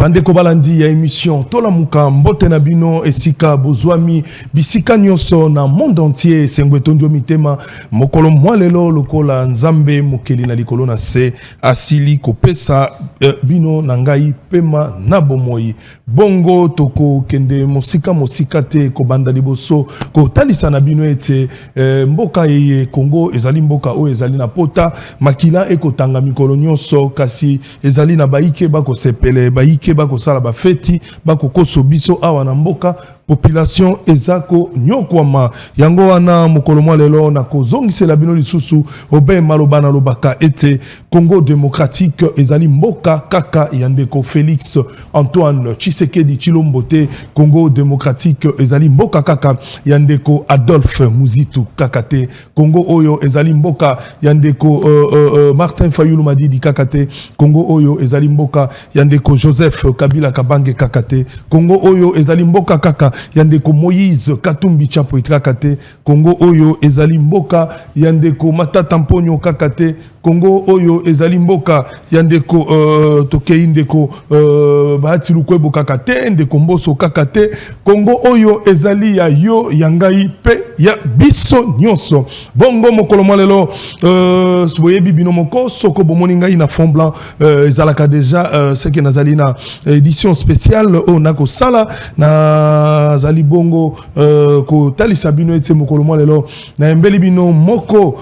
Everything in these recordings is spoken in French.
Bandeko balandi ya émission Tola Muka Mbote na bino esika bozwami bisika nyonso na monde entier sengwetondio mitema mokolo mwalelo lokola nzambe mokeli na likolo na se asili kopesa bino na ngai pema na bomoi bongo toko kende mosika te ko banda liboso ko talisa na bino ete mboka yeye Congo ezali mboka o ezali na pota makila ekotanga mikolo nyonso kasi ezali na baike bako sepele baike bako sala ba feti bako koso biso awa na mboka population ezako nyokwama yango wana mokolo mwa lelo na kozongisela bino lisusu obe maloba na lobaka ete Congo démocratique ezali mboka kaka yandeko Félix Antoine Tshisekedi Tshilombo te Congo démocratique ezali mboka kaka yandeko Adolphe Muzitu kaka te Congo oyo ezali mboka yandeko Martin Fayulu Madidi kaka te Congo oyo ezali mboka yandeko Joseph Kabila Kabange kaka te Congo oyo ezali mboka kaka yandeko Moïse Katumbi Chapo kaka te Congo oyo ezali mboka yandeko Matata Mponyo kaka te Congo oyo ezali mboka yandeko tokei ndeko Bahati Lukwebo kaka te ndeko Mboso kaka te Congo oyo ezali ya yo yangai pe ya biso nyonso bongo mokolo mwalelo soyebi bino moko soko bomoni ngai na fond blanc ezalaka déjà ce que nazali na édition spéciale o nako sala na zali bongo ko talisa bino ete mokolo mwalelo na embeli bino moko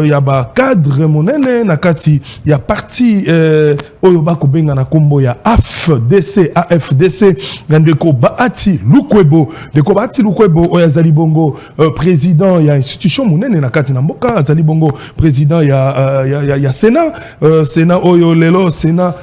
ya ba cadre monene na kati ya parti oyo bako benga na kombo ya AFDC ngandeko Bahati Lukwebo ndeko Bahati Lukwebo oyo azali bongo président ya institution monene na kati na mboka azali bongo président ya Sénat Sénat oyo lelo Sénat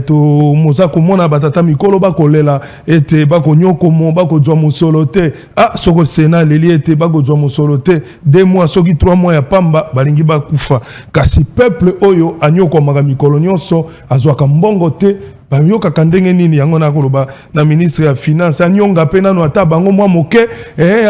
to moza komona batata mikolo bakolela ete bako nyoko mo bako jwa mosolo te soko Sénat leli ete bako jwa mosolo te 2 mois soki 3 mois ya pamba balingi bakufa kasi peuple oyo anyoko maga mikolo nyonso azwaka mbongo te bayoka kandenge nini yango na koloba na ministre ya finance anyonga pe nano ata bango mwa moke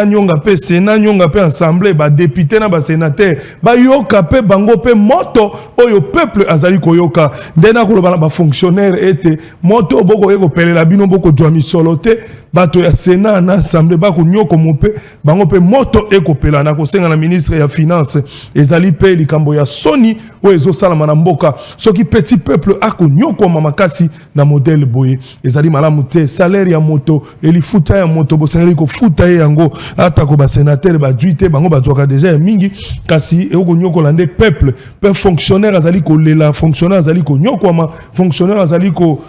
anyonga pe Sénat anyonga pe assemblée ba député na ba sénateur bayoka pe bango pe moto oyo peuple azali koyoka ndena koloba ba fonctionnaire ete moto boko yeko pelela bino boko jwa misolo te bato ya Sénat na assemblée bako nyoko mope bango pe moto eko pela na kosenga na ministre ya finance ezali pe likambo ya soni o ezo salama na mboka soki petit peuple ako nyoko mamakasi na modèle boye ezali malamu te salaire ya moto elifuta ya moto bosengeli ko futa yango ata ko ba sénateur ba duité bango bazwaka déjà ya mingi kasi eko nyoko lande peuple fonctionnaire azali ko lela fonctionnaire azali ko nyokwama fonctionnaire azali ko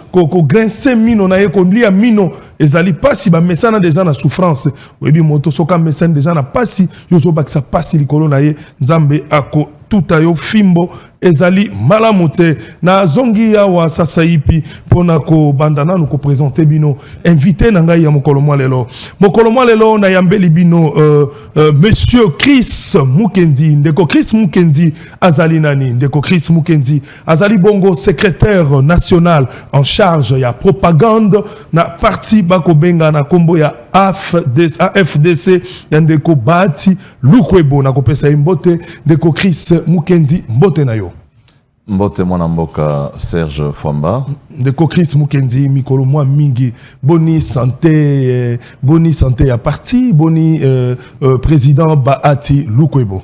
grincer mino na ye ko lia mino ezali pasi ba mesana déjà na souffrance webi moto soka mesana déjà na pasi yozo bakisa pasi likolo na ye nzambe ako tuta yo fimbo ezali malamute na zongi ya wa sasa ipi pona ko bandana no ko présenter bino invité na ngai ya mokolo mwalelo na yambeli bino monsieur Chris Mukendi ndeko Chris Mukendi azali nani ndeko Chris Mukendi azali bongo secrétaire national en charge ya propagande na parti bako benga na kombo ya AFDC ya ndeko Bahati Lukwebo na kopesa mbote ndeko Chris Mukendi mbote na yo mbote mwana mboka Serge Fwamba ndeko Chris Mukendi mikolo mwa mingi boni santé ya parti boni président Bahati Lukwebo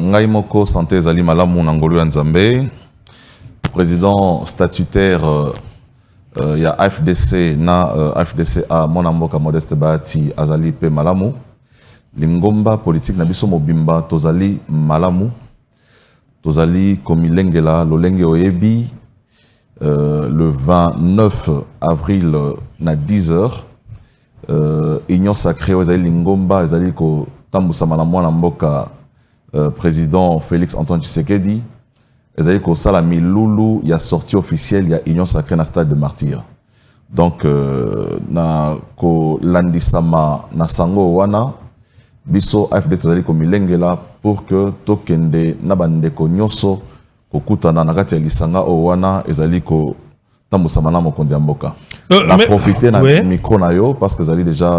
ngai moko santé ezali malamu na ngolu ya Nzambe président statutaire ya AFDC na AFDCA mwana mboka Modeste Bahati azali pe malamu lingomba politique na biso mobimba tozali malamu tozali komilengela lolenge oyebi le 29 avril na 10h union sacrée ezali lingomba ezali ko tambusama na mwana mboka président Félix Antoine Tshisekedi ezali ko sala milulu ya sortie officielle ya union sacrée na stade de Martyrs donc na ko landisama na sango wana biso AFD tozali komilengela pour que tokende na bandeko nyonso kokutana na kati ya lisanga o wana ezali ko tambusama na mokonzi ya mboka na profiter na micro na yo parce que ezali déjà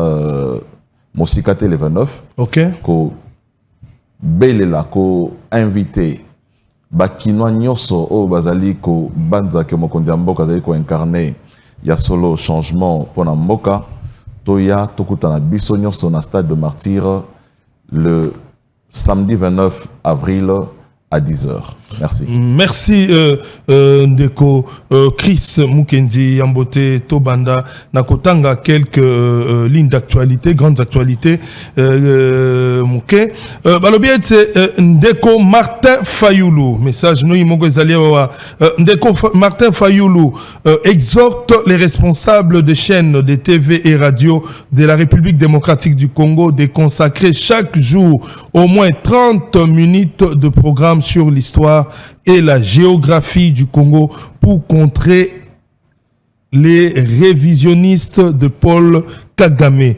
mosika te le 29 ko belela ko invité bakinois nyonso o bazali ko banza ke mokonzi ya mboka azali ko incarner ya solo changement pour Mboka toya tokutana biso nyonso na stade de Martyrs le samedi 29 avril à 10h. Merci. Merci Ndeko Chris Mukendi Yambote Tobanda Nakotanga quelques lignes d'actualité, grandes actualités. Mouké. Ndeko Martin Fayoulou, message nous Ndeko Martin Fayoulou exhorte les responsables des chaînes de TV et radio de la République démocratique du Congo de consacrer chaque jour au moins 30 minutes de programme sur l'histoire et la géographie du Congo pour contrer les révisionnistes de Paul Kagame.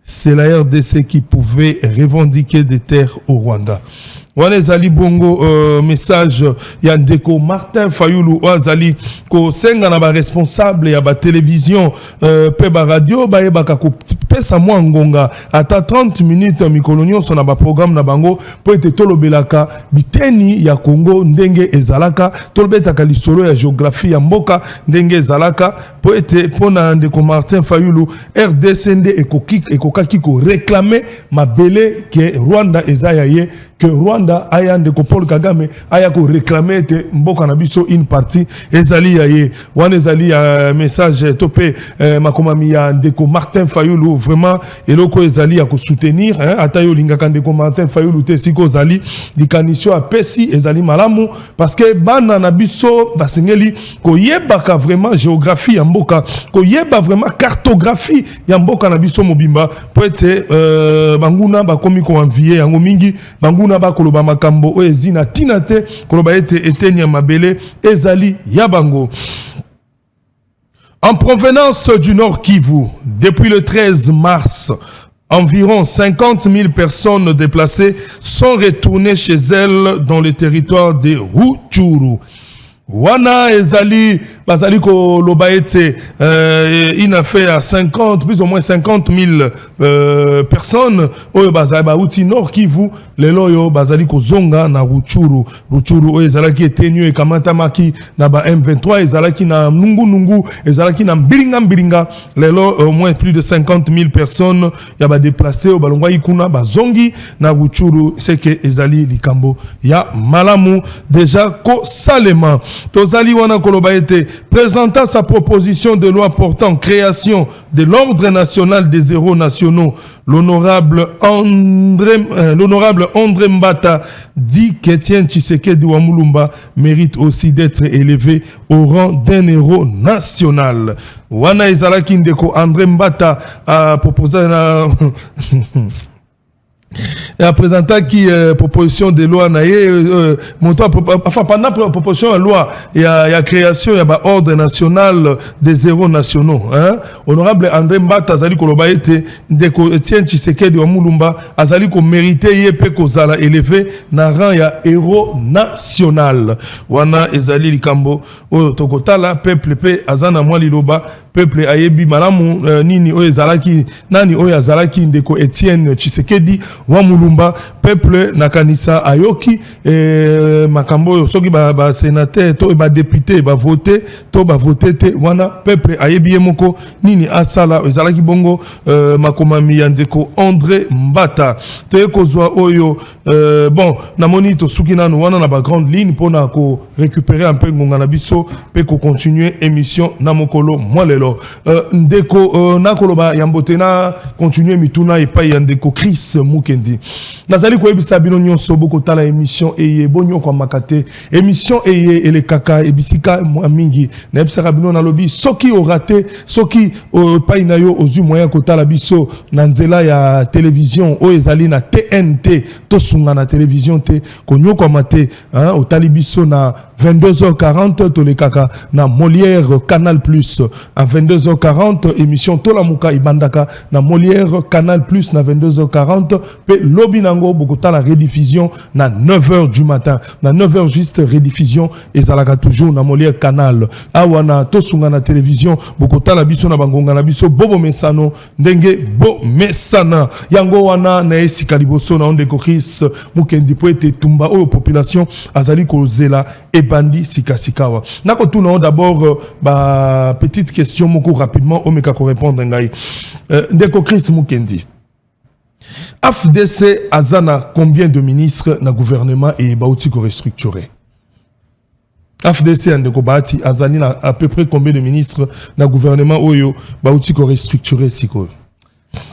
C'est la RDC qui pouvait revendiquer des terres au Rwanda. Wane zali bongo message ya Ndeko Martin Fayoulou Azali ko senga na ba responsable ya ba télévision pe ba radio ba yebaka ko pesa mwa ngonga ata 30 minutes mikolonio so na ba programme na bango po ete tolobelaka biteni ya Congo ndenge ezalaka tolobetaka lisolo ya géographie ya mboka ndenge ezalaka po ete pona Ndeko Martin Fayoulou RDC nde ekokaki ko réclamer mabele ke Rwanda ezaya ye que Rwanda aya Ndeko Paul Kagame aya ko réclamer te mboka na biso une partie ezali ya ye wana ezali ya message topé makomami ya Ndeko Martin Fayoulou vraiment eloko ezali ya ko soutenir ata yo lingaka Ndeko Martin Fayoulou te siko ezali likanisio a pesi ezali malamu parce que bana na biso basengeli ko yebaka vraiment géographie ya mboka ko yeba vraiment cartographie ya mboka na biso mobimba po ete banguna bakomi ko envier yango mingi banguna ba koloba makambo o ezina tinate koloba ete etenya mabele ezali yabango. En provenance du Nord Kivu, depuis le 13 mars, environ 50 000 personnes déplacées sont retournées chez elles dans le territoire de Rutshuru. Wana ezali bazali ko lobaete une affaire à 50 plus ou moins 50 000 personnes oyo bazali ba uti Nord Kivu lelo yo bazali ko zonga na Rutshuru oyo ezalaki etenyo ekamata maki na ba M23 ezalaki na nungu ezalaki na mbiringa lelo au moins plus de 50 000 personnes ya ba déplacés au balongwa ikuna bazongi na Rutshuru c'est que ezali likambo ya malamu déjà ko salema. Tozali wana koloba ete présentant sa proposition de loi portant création de l'ordre national des héros nationaux, l'honorable André Mbata dit qu'Étienne Tshisekedi Wamulumba mérite aussi d'être élevé au rang d'un héros national. Wana ezalaki Ndeko André Mbata a proposé et à présenter qui proposition de loi enfin pendant proposition de loi il y a création il y a ordre national des héros nationaux honorable André Mbata azali koloba ete Ndeko Etienne Tshisekedi wa Mulumba azali ko mériter yepe ko zala élevé na rang ya héros national wana ezali likambo o tokotala peuple pe azana mwa liloba peuple ayebi malamu nini oyo ezalaki nani oyo azalaki Ndeko Etienne Tshisekedi wa Mulumba peuple nakanisa ayoki makambo oyo soki ba sénateur to ba député ba voter to ba voter te wana peuple ayebi moko nini asala ezalaki bongo makomami ya Ndeko André Mbata to ekozwa oyo bon namoni to suki nanu wana na ba grande ligne pona ko récupérer un peu ngonga na biso pe ko continuer émission na mokolo mwalelo Ndeko nakoloba yambote na continuer mituna epai ya Ndeko Chris Mukendi nazali ko ebisa bino nyonso boko tala émission eye bonyo kwa makate émission eye ele kaka ebisika mwa mingi na ebisa bino na lobi soki o raté soki epai na yo ozu moyen ko tala biso na nzela ya télévision o ezali na TNT to sunga na télévision te konyo kwa mate o tali biso na 22h40 to le kaka na Molière Canal Plus à 22h40 émission Tola Muka Ibandaka na Molière Canal Plus na 22h40 pe lobi nango bokota la rediffusion na 9h du matin na 9h juste rediffusion ezalaka toujours na Molière Canal awa na tosunga na télévision bokota la biso na bangonga na biso bobo mesano ndenge bo mesana yango wana na esika liboso na onde ko Chris Mukendi po ete tumba o population azali kozela ebandi sikasikawa nako tuna d'abord ba petite question moko rapidement o meka ko répondre ngai ndeko Chris Mukendi AFDC azana combien de ministres na gouvernement et bauti ko restructuré AFDC ndeko bati azani na à peu près combien de ministres na gouvernement oyo bauti ko restructuré siko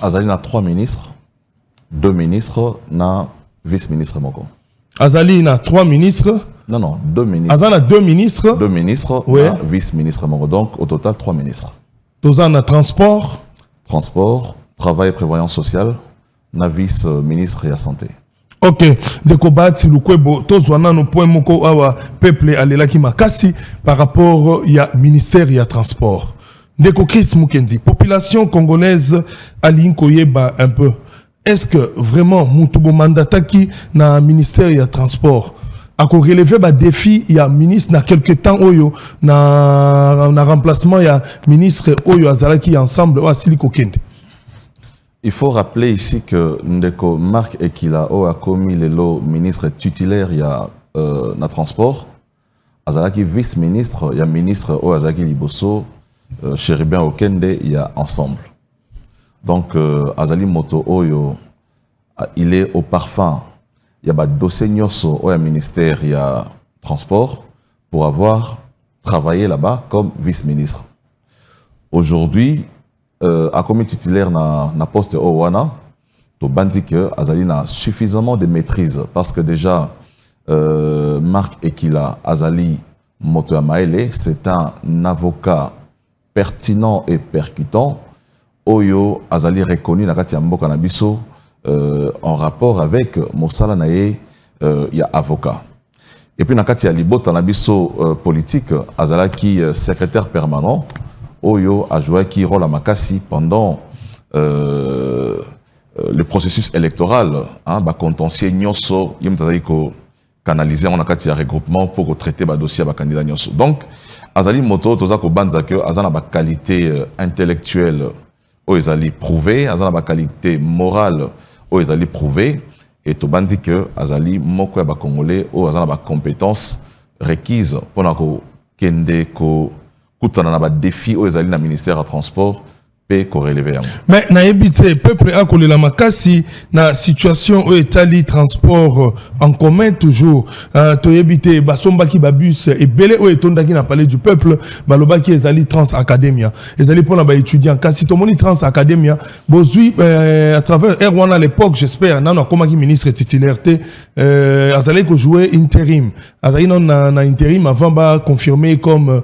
azali na 3 ministres 2 ministres na vice-ministre moko azali na 3 ministres non 2 ministres azana 2 ministres 2 ministres ouais. Na vice-ministre moko donc au total 3 ministres tozana transport travail et prévoyance sociale na vice-ministre et la santé. Ok, ndeko bati lukwebo tozwana no point moko awa peuple alelaki makasi par rapport ya ministère ya transport. Ndeko Chris Mukendi, population congolaise alinko yeba un peu. Est-ce que vraiment mutubo mandataki na ministère ya transport ako relever ba défi ya ministre na quelque temps oyo na remplacement ya ministre oyo azalaki ensemble o asiliko kende? Il faut rappeler ici que Ndeko Marc Ekila a commis le lot ministre titulaire il y a na transport, Azalaki vice-ministre, il y a ministre o Azaki Liboso, Chéribien Okende, il y a ensemble. Donc Azali Moto Oyo, il est au parfum. Il y a dossier Nyoso au ministère, il y a transport pour avoir travaillé là-bas comme vice-ministre. Aujourd'hui, à commis titulaire na poste Owana, to bandi que Azali n'a suffisamment de maîtrise parce que déjà Marc Ekila Azali Moto Maele, c'est un avocat pertinent et percutant. Oyo Azali reconnu na kati ya mboka na biso en rapport avec Mosala Naye, il y a avocat. Et puis na kati ya libota na biso politique Azala qui secrétaire permanent. Oyo a joué qui rôle à Makassi pendant le processus électoral, hein, contentieux Nyoso, yimtaziko canalisé en akati regroupement pour traiter ba dossier ba candidat Nyoso. Donc Azali Moto tozako banza que azana ba qualité intellectuelle o ezali prouvé, azana ba qualité morale o ezali prouvé et to bandi que Azali moko ba congolais o azana ba compétences requises pour nako kende ko kutana na ba défi au ezali na ministère à transport pe ko relever yango. Mais na ebité peuple a collé la makasi na situation au etali transport en commun toujours to ebité basomba ki ba bus et belé au etonda ki na parler du peuple baloba ki ezali trans academia ezali pona ba étudiant kasi to moni trans academia bozui à travers R1 à l'époque j'espère nana comme ki ministre titulaire azali ko jouer intérim azali non na intérim avant ba confirmer comme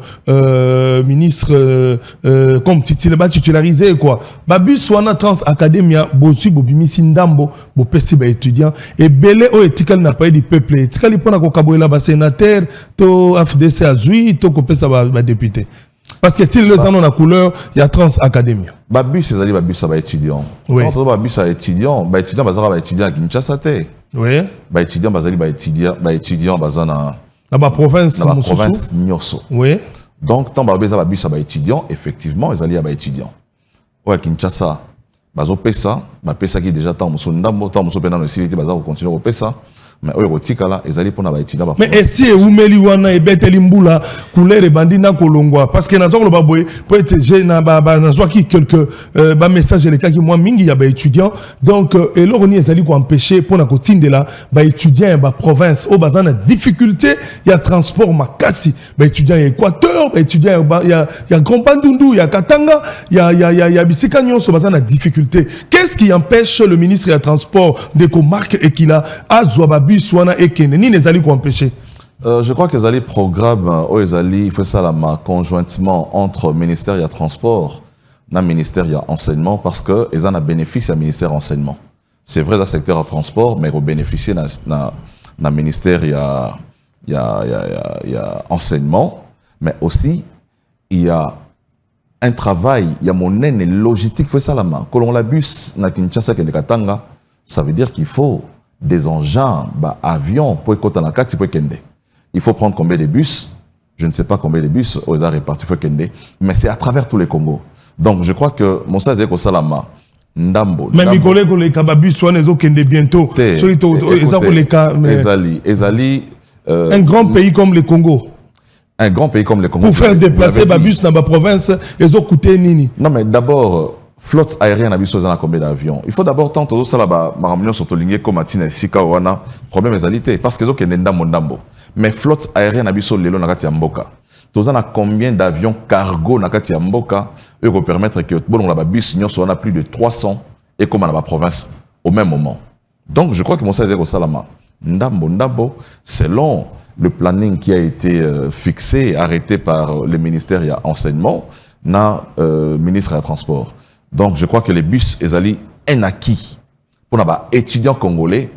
ministre comme titularisé quoi babu swana trans academia bosu bobimisi ndambo bopesi ba étudiant et belé o etikali na pays du peuple etikali pona ko kaboela ba sénateur to AFDC azui to ko pesa ba député parce que til les en a couleur il y a trans academia babu c'est ali babu ça ba étudiant quand babu ça étudiant bazara ba étudiant Kinshasa té oui ba étudiant bazali ba étudiant bazana na ba province Nyoso oui donc tant babu ça ba étudiant effectivement ils ali ba étudiant ouais Kinshasa bazo pesa ba pesa qui déjà tant muso ndambo tant muso pena no civité bazo continuer au pesa mais oyo kotikala ezali pona ba étudiant ba mais esi eumeli wana ebeteli mbula couleur bandi na kolongwa parce que nazo loba boy peut être j'ai na ba nazo ki quelques ba message les cas qui moi mingi ya ba étudiant donc eloroni ezali ko empêcher pona ko tindela ba étudiant ba province au bazana difficulté il y a transport makasi ba étudiant ya Équateur ba étudiant il y a Grand Bandundu il y a Katanga il y a Bisika nyonso bazana difficulté qu'est-ce qui empêche le ministre des transports de ko Marc Ekila azwa ba Swana et Kene, ni les alliés qu'on empêcher. Je crois que les alliés programme ou les alliés, il faut ça là conjointement entre ministère et transport, na ministère et enseignement parce que ils en a bénéficié à ministère enseignement. C'est vrai dans le secteur à transport, mais au bénéficier na ministère il y a enseignement, mais aussi il y a un travail, il y a mon logistique, il faut ça là que l'on la bus na Kinshasa Katanga. ça veut dire qu'il faut des engins, avions, pour écouter la carte, il faut prendre combien de bus, je ne sais pas combien de bus aux arts répartis, mais c'est à travers tous les Congos. Donc je crois que mon sens est que Salama, Ndambo. Mais mes collègues, les cababus, soit les autres bientôt. Ezali, un grand pays comme le Congo. Un grand pays comme le Congo. Pour faire déplacer Babus dans la province, ils ont coûté nini. Non, mais d'abord, flotte aérienne a besoin de combien d'avions. Il faut d'abord tenter de ça là-bas, Maramignon surtout ligné comme Matina Sika Wana, problème est parce qu'ils ont qu'un ndambo. Mais flotte aérienne a besoin de l'élo Nakati Mboka. Tous on a combien d'avions cargo Nakati Mboka, eux vont permettre que bon la bus on a plus de 300 et comme dans la province au même moment. Donc je crois que mon sens est que Salama, ndambo, selon le planning qui a été fixé, arrêté par le ministère il y a enseignement, ministre des Transports. Donc je crois que les bus ezali un acquis pour les étudiants congolais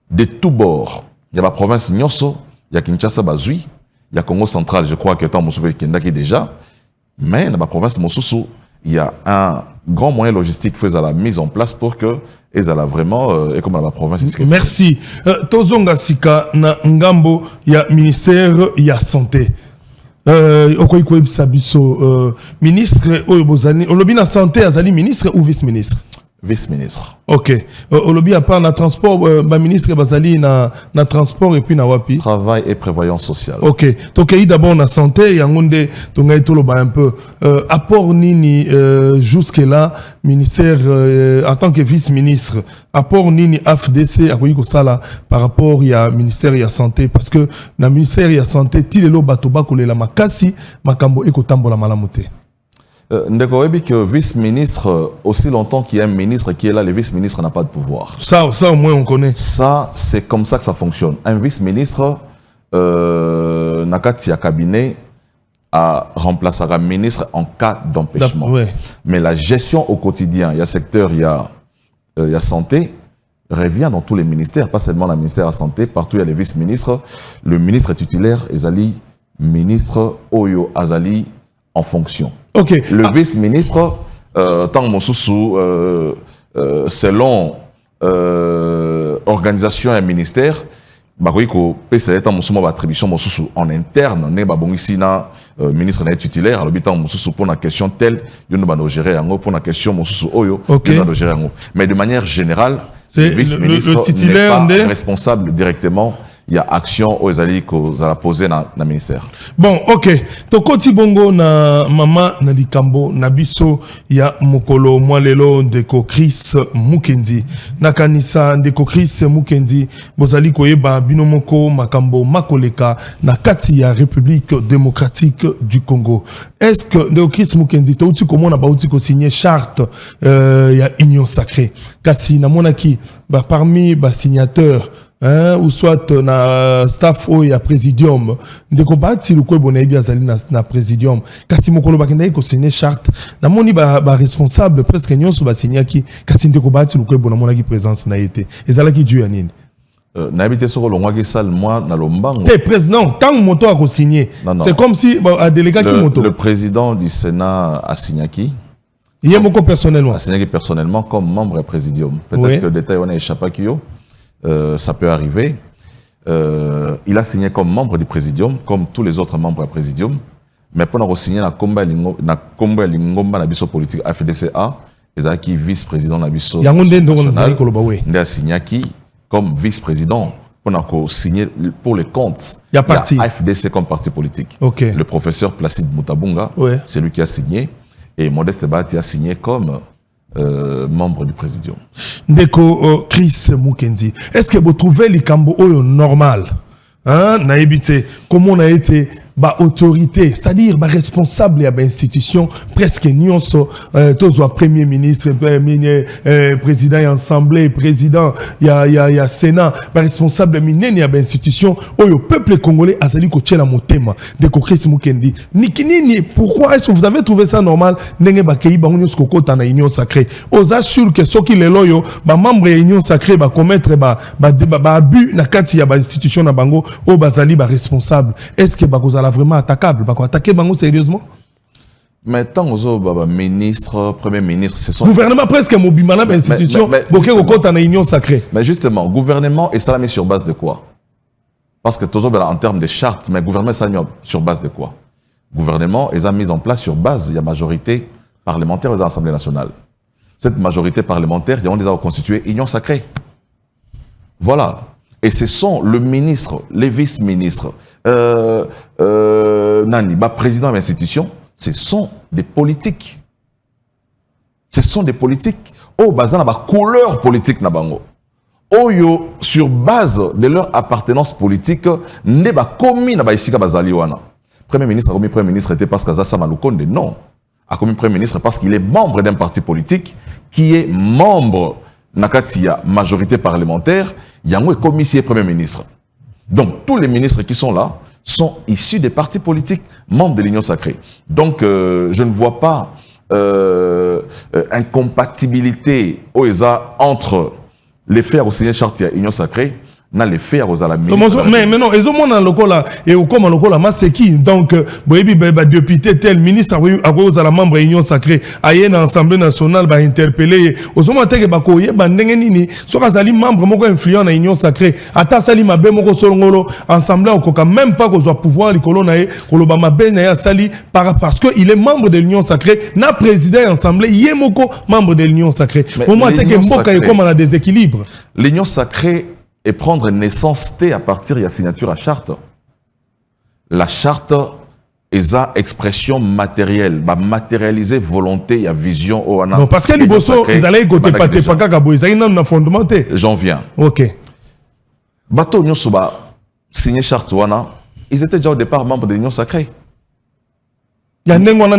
de tous bords. Il y a la province Nyonso, il y a Kinshasa Bazui, il y a Congo central, je crois que tant Moussoupe Kendaki déjà, mais dans la province Moussousou, il y a un grand moyen logistique fait à la mise en place pour que et ça vraiment et comme la province. Merci. Tozonga Sika na Ngambo, il y a ministère, il y a santé. Okoyiko Sabiso, ministre, Olobi na santé, azali ministre ou vice-ministre? Vice-ministre. Ok. Olobi a pas na transport, ministre bazali na transport et puis na wapi? Travail et prévoyance sociale. Ok. Tokei d'abord na santé, yangonde tongai toloba un peu. Apport nini jusque là, ministère en tant que vice-ministre, apport nini AFDC akoyiko sala par rapport ya ministère ya santé parce que na ministère ya santé tilelo batoba kolela makasi makambo ekotambola malamote. Ndeko Ebi que vice-ministre, aussi longtemps qu'il y a un ministre qui est là, le vice-ministre n'a pas de pouvoir. Ça au moins on connaît. Ça, c'est comme ça que ça fonctionne. Un vice-ministre, Nakati a cabinet, remplacera ministre en cas d'empêchement. Ouais. Mais la gestion au quotidien, il y a secteur, il y a santé, revient dans tous les ministères, pas seulement le ministère de la Santé, partout il y a les vice-ministres. Le ministre titulaire, Ezali, ministre Oyo Azali, en fonction. Okay. Le vice-ministre, tant Moussoussou, selon organisation et ministère, bakoyiko pesa tant Moussoussou attribution Moussoussou en interne, né babongisi na ministre na titulaire, alors tant Moussoussou pour la question telle, yo no bano gérer yango pour la question Moussoussou oyo, yo no gérer yango. Mais de manière générale, le vice-ministre n'est pas responsable directement. Il y a action aux alliés qu'on a posé dans le ministère. Bon, ok. Tokoti bongo na mama na likambo na biso ya mokolo mwalelo ndeko Chris Mukendi. Nakanisa ndeko Chris Mukendi bozali koyeba bino moko makambo makoleka na kati ya République démocratique du Congo. Est-ce que ndeko Chris Mukendi touti komona ba uti ko signer charte ya union sacrée? Kasi na monaki ba parmi ba signataires ou soit na staff ou ya présidium ndeko bati le kwebo na ebi azali na présidium kasi mokolo bakenda ko signer charte na moni ba responsable presque nyonso ba signaki kasi ndeko bati le kwebo na monaki présence na été ezala ki dû anine na habité sur le ngwa sal moi na lombango te président tant moto a signé c'est comme si a délégué qui moto le président du Sénat a signé qui il est moko personnellement a signé personnellement comme membre du présidium peut-être que le détail on a échappé à Kyo. Ça peut arriver. Il a signé comme membre du présidium, comme tous les autres membres du présidium. Mais pour nous signer na combat lingomba na biso politique FDCA, ezaki vice-président na biso. Il a signé qui comme vice-président pour nous signer pour les comptes. Il y a FDC comme parti politique. Okay. Le professeur Placide Moutabunga, c'est lui qui a signé, et Modeste Bati a signé comme membre du présidium. Ndeko Chris Mukendi, est-ce que vous trouvez les Cambo normal? Hein, naïbité, comment on a été autorité, c'est-à-dire responsable de l'institution, presque nyonso, tous premier ministre, président et assemblée, président, il y a Sénat, responsable de l'institution, le peuple congolais a sali ko tchela motema de Chris Mukendi. Pourquoi est-ce que vous avez trouvé ça normal? Nenge bakei ba union skokota na union sacrée. Aux assure que ceux qui les loyo, membre de l'union sacrée ba commettre abus na kati ya institution na bango, o bazali responsable. Est-ce que la vraiment attaquable? Attaquer bango sérieusement? Mais tant aux ministres, premier ministre, c'est son... Gouvernement presque mobimana institution, boké au compte en union sacrée. Mais justement, gouvernement est ça mis sur base de quoi? Parce que toujours en termes de chartes, mais gouvernement est mis sur base de quoi? Gouvernement est mis en place sur base, il y a majorité parlementaire aux Assemblées nationales. Cette majorité parlementaire, ils ont déjà constitué union sacrée. Voilà. Et ce sont le ministre, les vice-ministres, président de l'institution, ce sont des politiques. Ce sont des politiques. Oh, bazana ba couleur politique na bango. Oh yo, sur base de leur appartenance politique, ne ba commis na ba isika bazali wana. Premier ministre a commis premier ministre était parce que Zassa Malukonde, non. A commis premier ministre parce qu'il est membre d'un parti politique qui est membre Nakatia majorité parlementaire, Yango est commissaire premier ministre. Donc tous les ministres qui sont là sont issus des partis politiques, membres de l'Union sacrée. Donc je ne vois pas incompatibilité entre les faire au Seigneur Charte et l'Union sacrée, na les faire aux alamines. Mais non, ils ont mon lokola et au comme lokola ma c'est qui donc boyebi ba député tel ministre a aux ala membre union sacrée aye na assemblée nationale ba interpeller aux hommes teke ba ko ye ba ndenge nini so kazali membre moko influent na union sacrée ata sali mabe moko solongolo assemblée okoka même pas ko zo pouvoir likolo na ye ko loba mabe na ya sali parce que il est membre de l'union sacrée na président assemblée ye moko membre de l'union sacrée au moins teke mboka e comme un déséquilibre. L'union sacrée et prendre naissance à partir de la signature à charte. La charte est une expression matérielle, matérialiser volonté, et vision. Non, parce que les bossons, ils allaient côté pâté, pas cagabo, ils allaient dans fondamenté. J'en viens. Ok. Bateau Nyosuba, signé charte, ils étaient déjà au départ membres de l'Union sacrée. Il y a un document.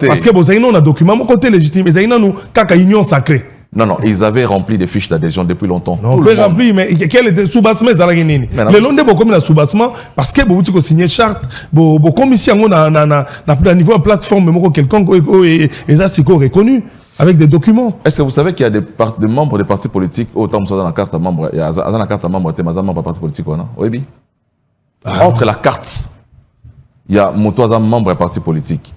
Parce que vous avez un document côté légitime, ils avaient un union sacrée. Non, ils avaient rempli des fiches d'adhésion depuis longtemps. Non, ils rempli, mais quel était le sous-bassement? Le long de vos communes, sous-bassement, parce que vous avez signé charte, vos commissions, à niveau plateforme, quelconque, et ça, c'est reconnu, avec des documents. Est-ce que vous savez qu'il y a des membres des partis politiques, autant que dans la carte à membre, il y a dans la carte à membre, il y a des partis politiques, oui. Entre la carte, il y a un membre des partis politiques.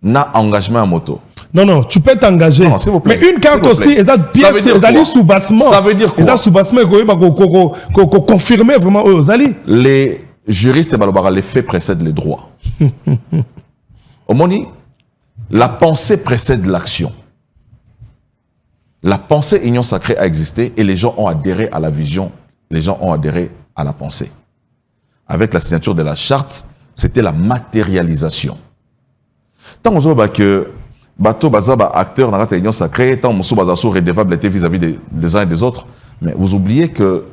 N'a engagement à moto. Non, tu peux t'engager. Mais une carte aussi, ils ont sous-bassement. Ça veut dire quoi? Ils ont sous-bassement, ils confirmer vraiment eux. Les juristes, les faits précèdent les droits. Au moni, la pensée précède l'action. La pensée union sacrée a existé et les gens ont adhéré à la vision, les gens ont adhéré à la pensée. Avec la signature de la charte, c'était la matérialisation. Tant que bateau bazaba acteur dans la union sacrée, tant que bazaso redevable était vis-à-vis des uns et des autres, mais vous oubliez que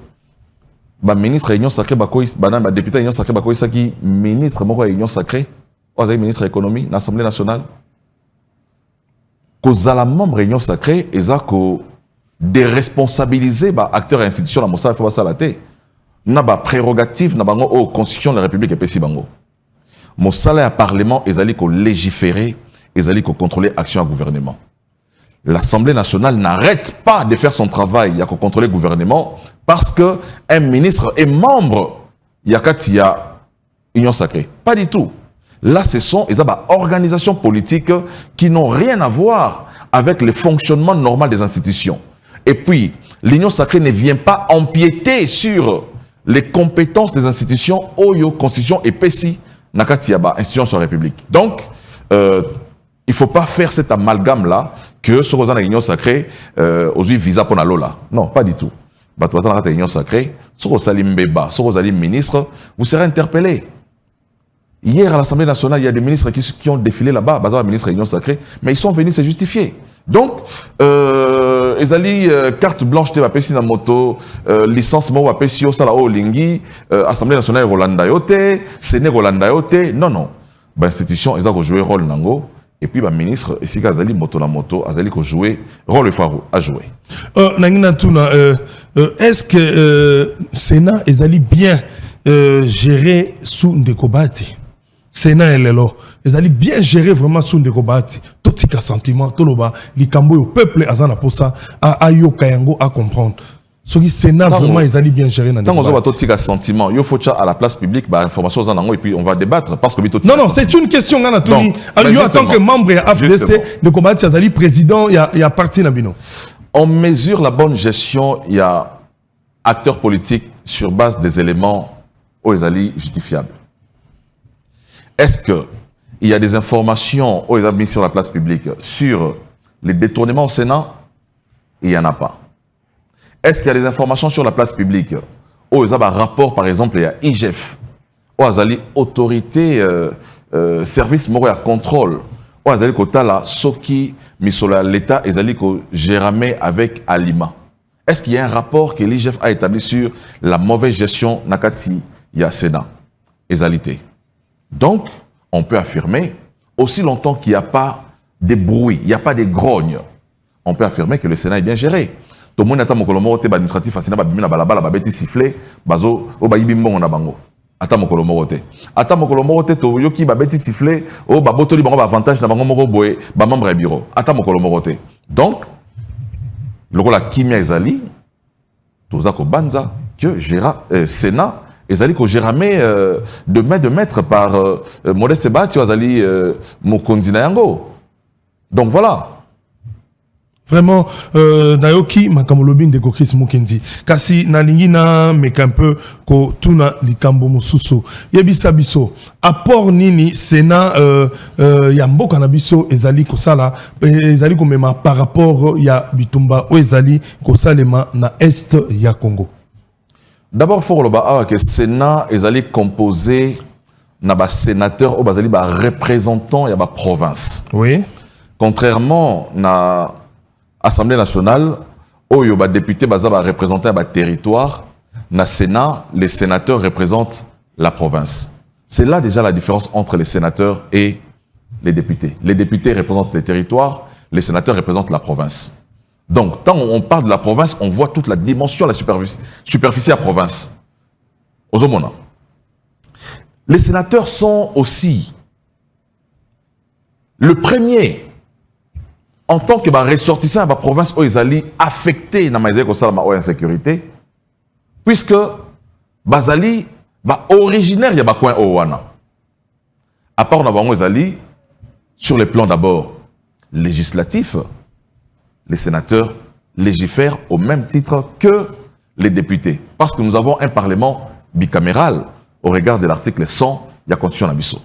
le ministre de l'union sacrée, le député de l'union sacrée, qui ministre de l'union sacrée, ministre de l'économie, de l'Assemblée nationale, que la membre de l'union sacrée, ils ont déresponsabilisé acteurs et institutions, la Mossad fait ça la tête. Na ba prérogative na bango au constitution de la République et pesi bango. Mossad à parlement, ils allaient légiférer. Ils allaient contrôler l'action du gouvernement. L'Assemblée nationale n'arrête pas de faire son travail, il y a contrôler le gouvernement, parce qu'un ministre est membre, il y a Union sacrée. Pas du tout. Là, ce sont des organisations politiques qui n'ont rien à voir avec le fonctionnement normal des institutions. Et puis, l'Union sacrée ne vient pas empiéter sur les compétences des institutions, Oyo, Constitution et PESI, Nakatiaba, institution sur la République. Donc, il ne faut pas faire cet amalgame-là que ce qu'on a dans l'union sacrée, aujourd'hui visa pour Lola. Non, pas du tout. Dans l'union sacrée, si vous êtes mbeba, si vous êtes ministre, vous serez interpellé. Hier à l'Assemblée nationale, il y a des ministres qui ont défilé là-bas, basé ministre de l'union sacrée, mais ils sont venus se justifier. Donc, ils ont carte blanche de la moto, licence de la Sala Olingi, Assemblée nationale Rolanda Yote, Séné Rolanda Yote. Non. L'institution, ils ont joué le rôle nango. Et puis, le ministre, ici, Azali moto la moto, Azali ko jouer rôle le phare à jouer. Est-ce que Sénat Azali bien géré sous Ndekobati? Sénat elle est là. Azali bien géré vraiment sous Ndekobati. Tout ce sentiment, tout le bas, les cambo au peuple azana pour ça, à yoka yango à comprendre. Ce qui Sénat vraiment ils allaient bien gérer dans tant qu'on a un sentiment, il faut à la place publique, information et puis on va débattre parce que non, c'est une question en tant que membre de AFDC de combattre Azali président, il y a parti Nabino. On mesure la bonne gestion, il y a acteurs politiques sur base des éléments aux Azali justifiables. Est-ce que il y a des informations aux Azali sur la place publique sur les détournements au Sénat? Il n'y en a pas. Est-ce qu'il y a des informations sur la place publique? Oh, il y a un rapport, par exemple, il y a IGF, où il y a autorité, service moral contrôle, où il y a Kotala, Soki, Misola, l'État, il y a Géramé avec Alima. Est-ce qu'il y a un rapport que l'IGF a établi sur la mauvaise gestion Nakati, il y a Sénat, égalité? Donc, on peut affirmer, aussi longtemps qu'il n'y a pas de bruit, il n'y a pas de grogne, on peut affirmer que le Sénat est bien géré. Tout le monde a mokolomo te administratif asina ba bimina balabala ba beti siffler bazo o ba yibi mbongo na bango ata mokolomo te to yoki ba beti siffler o ba botoli bango ba avantage na bango moko boye ba membre ya bureau ata mokolomo te. Donc lokola kimia ezali toza ko banza que gera Sénat ezali ko gérame de main de maître par Modeste Bati azali mokonzi na yango. Donc voilà. Vraiment, Nayoki, Makamolobin de Chris Mukendi. Kasi, nalingi na meka un peu ko tuna likambo mususu. Yebisa biso. Apport nini, Sénat, yambo kanabiso, ezali kosala, ezali komema par rapport ya bitumba, ou ezali kosalema na Est ya Congo. D'abord, il faut que le Sénat ezali composé na ba sénateur ou bazali ba représentant ya ba province. Oui. Contrairement na Assemblée nationale, où les députés représentent un territoire, dans le Sénat, les sénateurs représentent la province. C'est là déjà la différence entre les sénateurs et les députés. Les députés représentent les territoires, les sénateurs représentent la province. Donc, quand on parle de la province, on voit toute la dimension, la superficie de la province. Les sénateurs sont aussi le premier en tant que ressortissant de la province où ils allaient affecter la insécurité, puisque Bazali originaire de coin Owana. À part ils allaient sur les plans d'abord législatifs, les sénateurs légifèrent au même titre que les députés, parce que nous avons un parlement bicaméral au regard de l'article 100 de la Constitution Nabiso.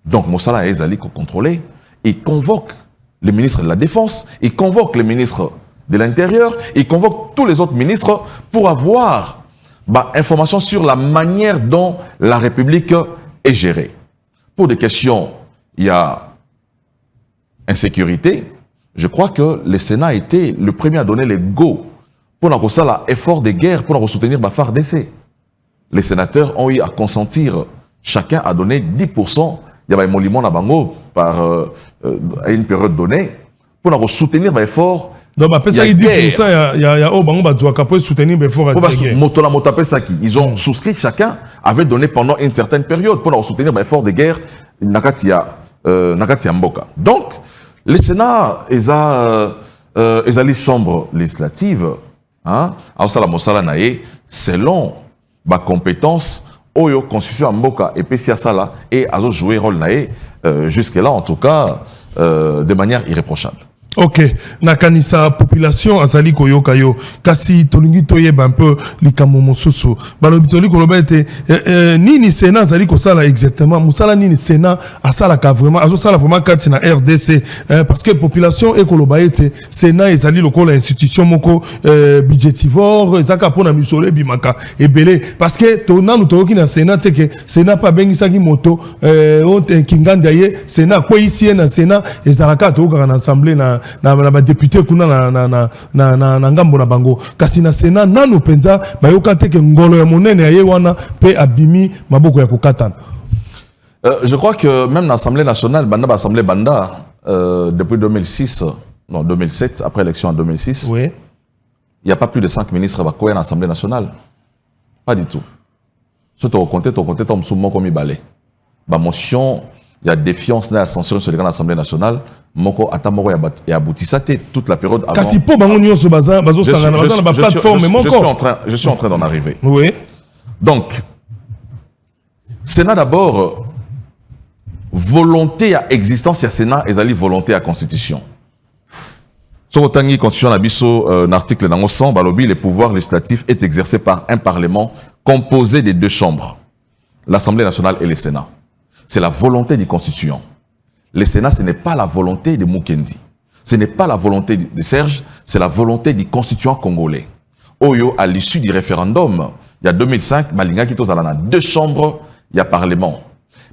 Donc Mossala et Ezali contrôlés, ils convoquent les ministres de la Défense, ils convoquent les ministres de l'Intérieur, ils convoquent tous les autres ministres pour avoir information sur la manière dont la République est gérée. Pour des questions, il y a insécurité. Je crois que le Sénat a été le premier à donner les go pour l'effort de guerre, pour soutenir la FARDC. Les sénateurs ont eu à consentir, chacun a donné 10%. Il y a un monument à Bango à une période donnée pour soutenir l'effort. Donc, il y a 10%, il y a pour soutenir l'effort. Ils ont souscrit, chacun avait donné pendant une certaine période pour soutenir l'effort de guerre Nakatia Mboka. Donc, le Sénat, ils ont les chambres législatives, selon ma compétence. Oyo constitution Mboka et Pessia Sala et a joué rôle naé jusque là en tout cas de manière irréprochable. Ok, nakanisa population azali koyoka yo kasi tolingi toyeba un peu likambo mosusu balobi toli koloba ete nini Sénat azali kosala exactement musala nini Sénat asala ka vraiment azosala vraiment kati na RDC parce que population ekoloba ete Sénat ezali lokola institution moko budgétivore ezaka pona misolo bimaka ebele parce que tonanu toyoki na Sénat teke Sénat pa bengisaki moto kinganda ye Sénat ko ici na Sénat ezalaka toyoka na assemblée na député kuna na ngambo na bango kasi na Sénat nanu penza bayoka teke ngolo ya monene ya yewana pe abimi maboko ya kokatana. Je crois que même l'Assemblée nationale l'Assemblée banda depuis 2006 non 2007 après l'élection en 2006 oui. Il n'y a pas plus de 5 ministres à l'Assemblée nationale, pas du tout. Surtout au compté tom soumon comme balé ba motion il y a défiance dans la censure sur l'Assemblée nationale. Moko atamoko ya aboutissa toute la période avant. Kasi po bango nyonso baza sangana baza na plateforme moko. Je suis en train d'en arriver. Oui. Donc Sénat d'abord volonté à existence, il y a Sénat et zali volonté à constitution. Sur la constitution nabiso l'article dans 100 balobi le pouvoir législatif est exercé par un parlement composé des deux chambres, l'Assemblée nationale et le Sénat. C'est la volonté du constituant. Le Sénat, ce n'est pas la volonté de Mukendi. Ce n'est pas la volonté de Serge, c'est la volonté du constituant congolais. Oyo, à l'issue du référendum, il y a 2005, Balinga qui a deux chambres, il y a parlement.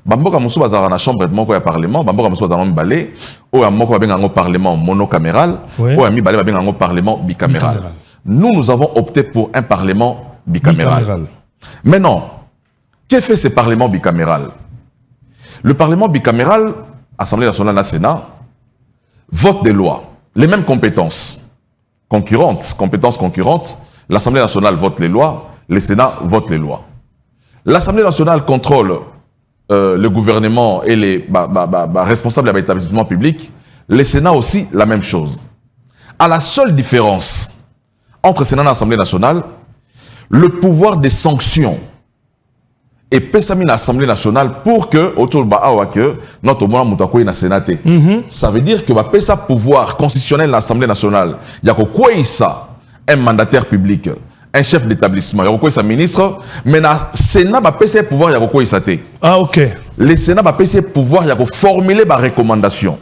Bamboka Moussou Bazara na chambre de Moko, il y a parlement. Bamboka Moussou Bazara na balé. Ou à Moko Babenga parlement monocaméral. Ou à Mi Balé Babenga parlement bicaméral. Nous avons opté pour un parlement bicaméral. Maintenant, qu'est-ce que fait ce parlement bicaméral? Le parlement bicaméral, Assemblée nationale et Sénat, vote des lois, les mêmes compétences concurrentes. L'Assemblée nationale vote les lois, le Sénat vote les lois. L'Assemblée nationale contrôle le gouvernement et les responsables de l'établissement public. Le Sénat aussi, la même chose. À la seule différence entre Sénat et l'Assemblée nationale, le pouvoir des sanctions et pesami l'Assemblée nationale pour que autour de notre monde na Sénat. Ça veut dire que va pesa pouvoir constitutionnel de l'Assemblée nationale. Il y a quoi ça un mandataire public, un chef d'établissement, il y a quoi ça ministre, mais le Sénat va pesa pouvoir il y a quoi ça té. Ah OK. Le Sénat va pesa pouvoir il y a formuler des recommandations.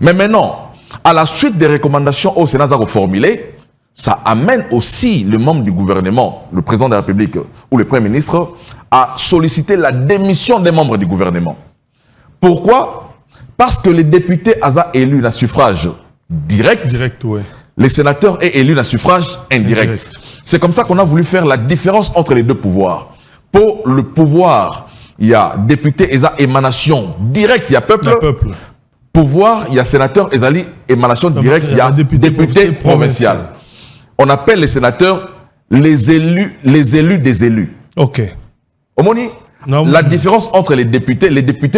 Mais maintenant, à la suite des recommandations au Sénat va formuler, ça amène aussi le membre du gouvernement, le président de la République ou le Premier ministre à solliciter la démission des membres du gouvernement. Pourquoi? Parce que les députés ont élu un suffrage direct. Direct, oui. Les sénateurs est élu un suffrage indirect. C'est comme ça qu'on a voulu faire la différence entre les deux pouvoirs. Pour le pouvoir, il y a député et émanation directe, il y a peuple. Pouvoir, il y a sénateur et émanation directe, il y a député provincial. On appelle les sénateurs les élus des élus. OK. Omoni, la différence entre les députés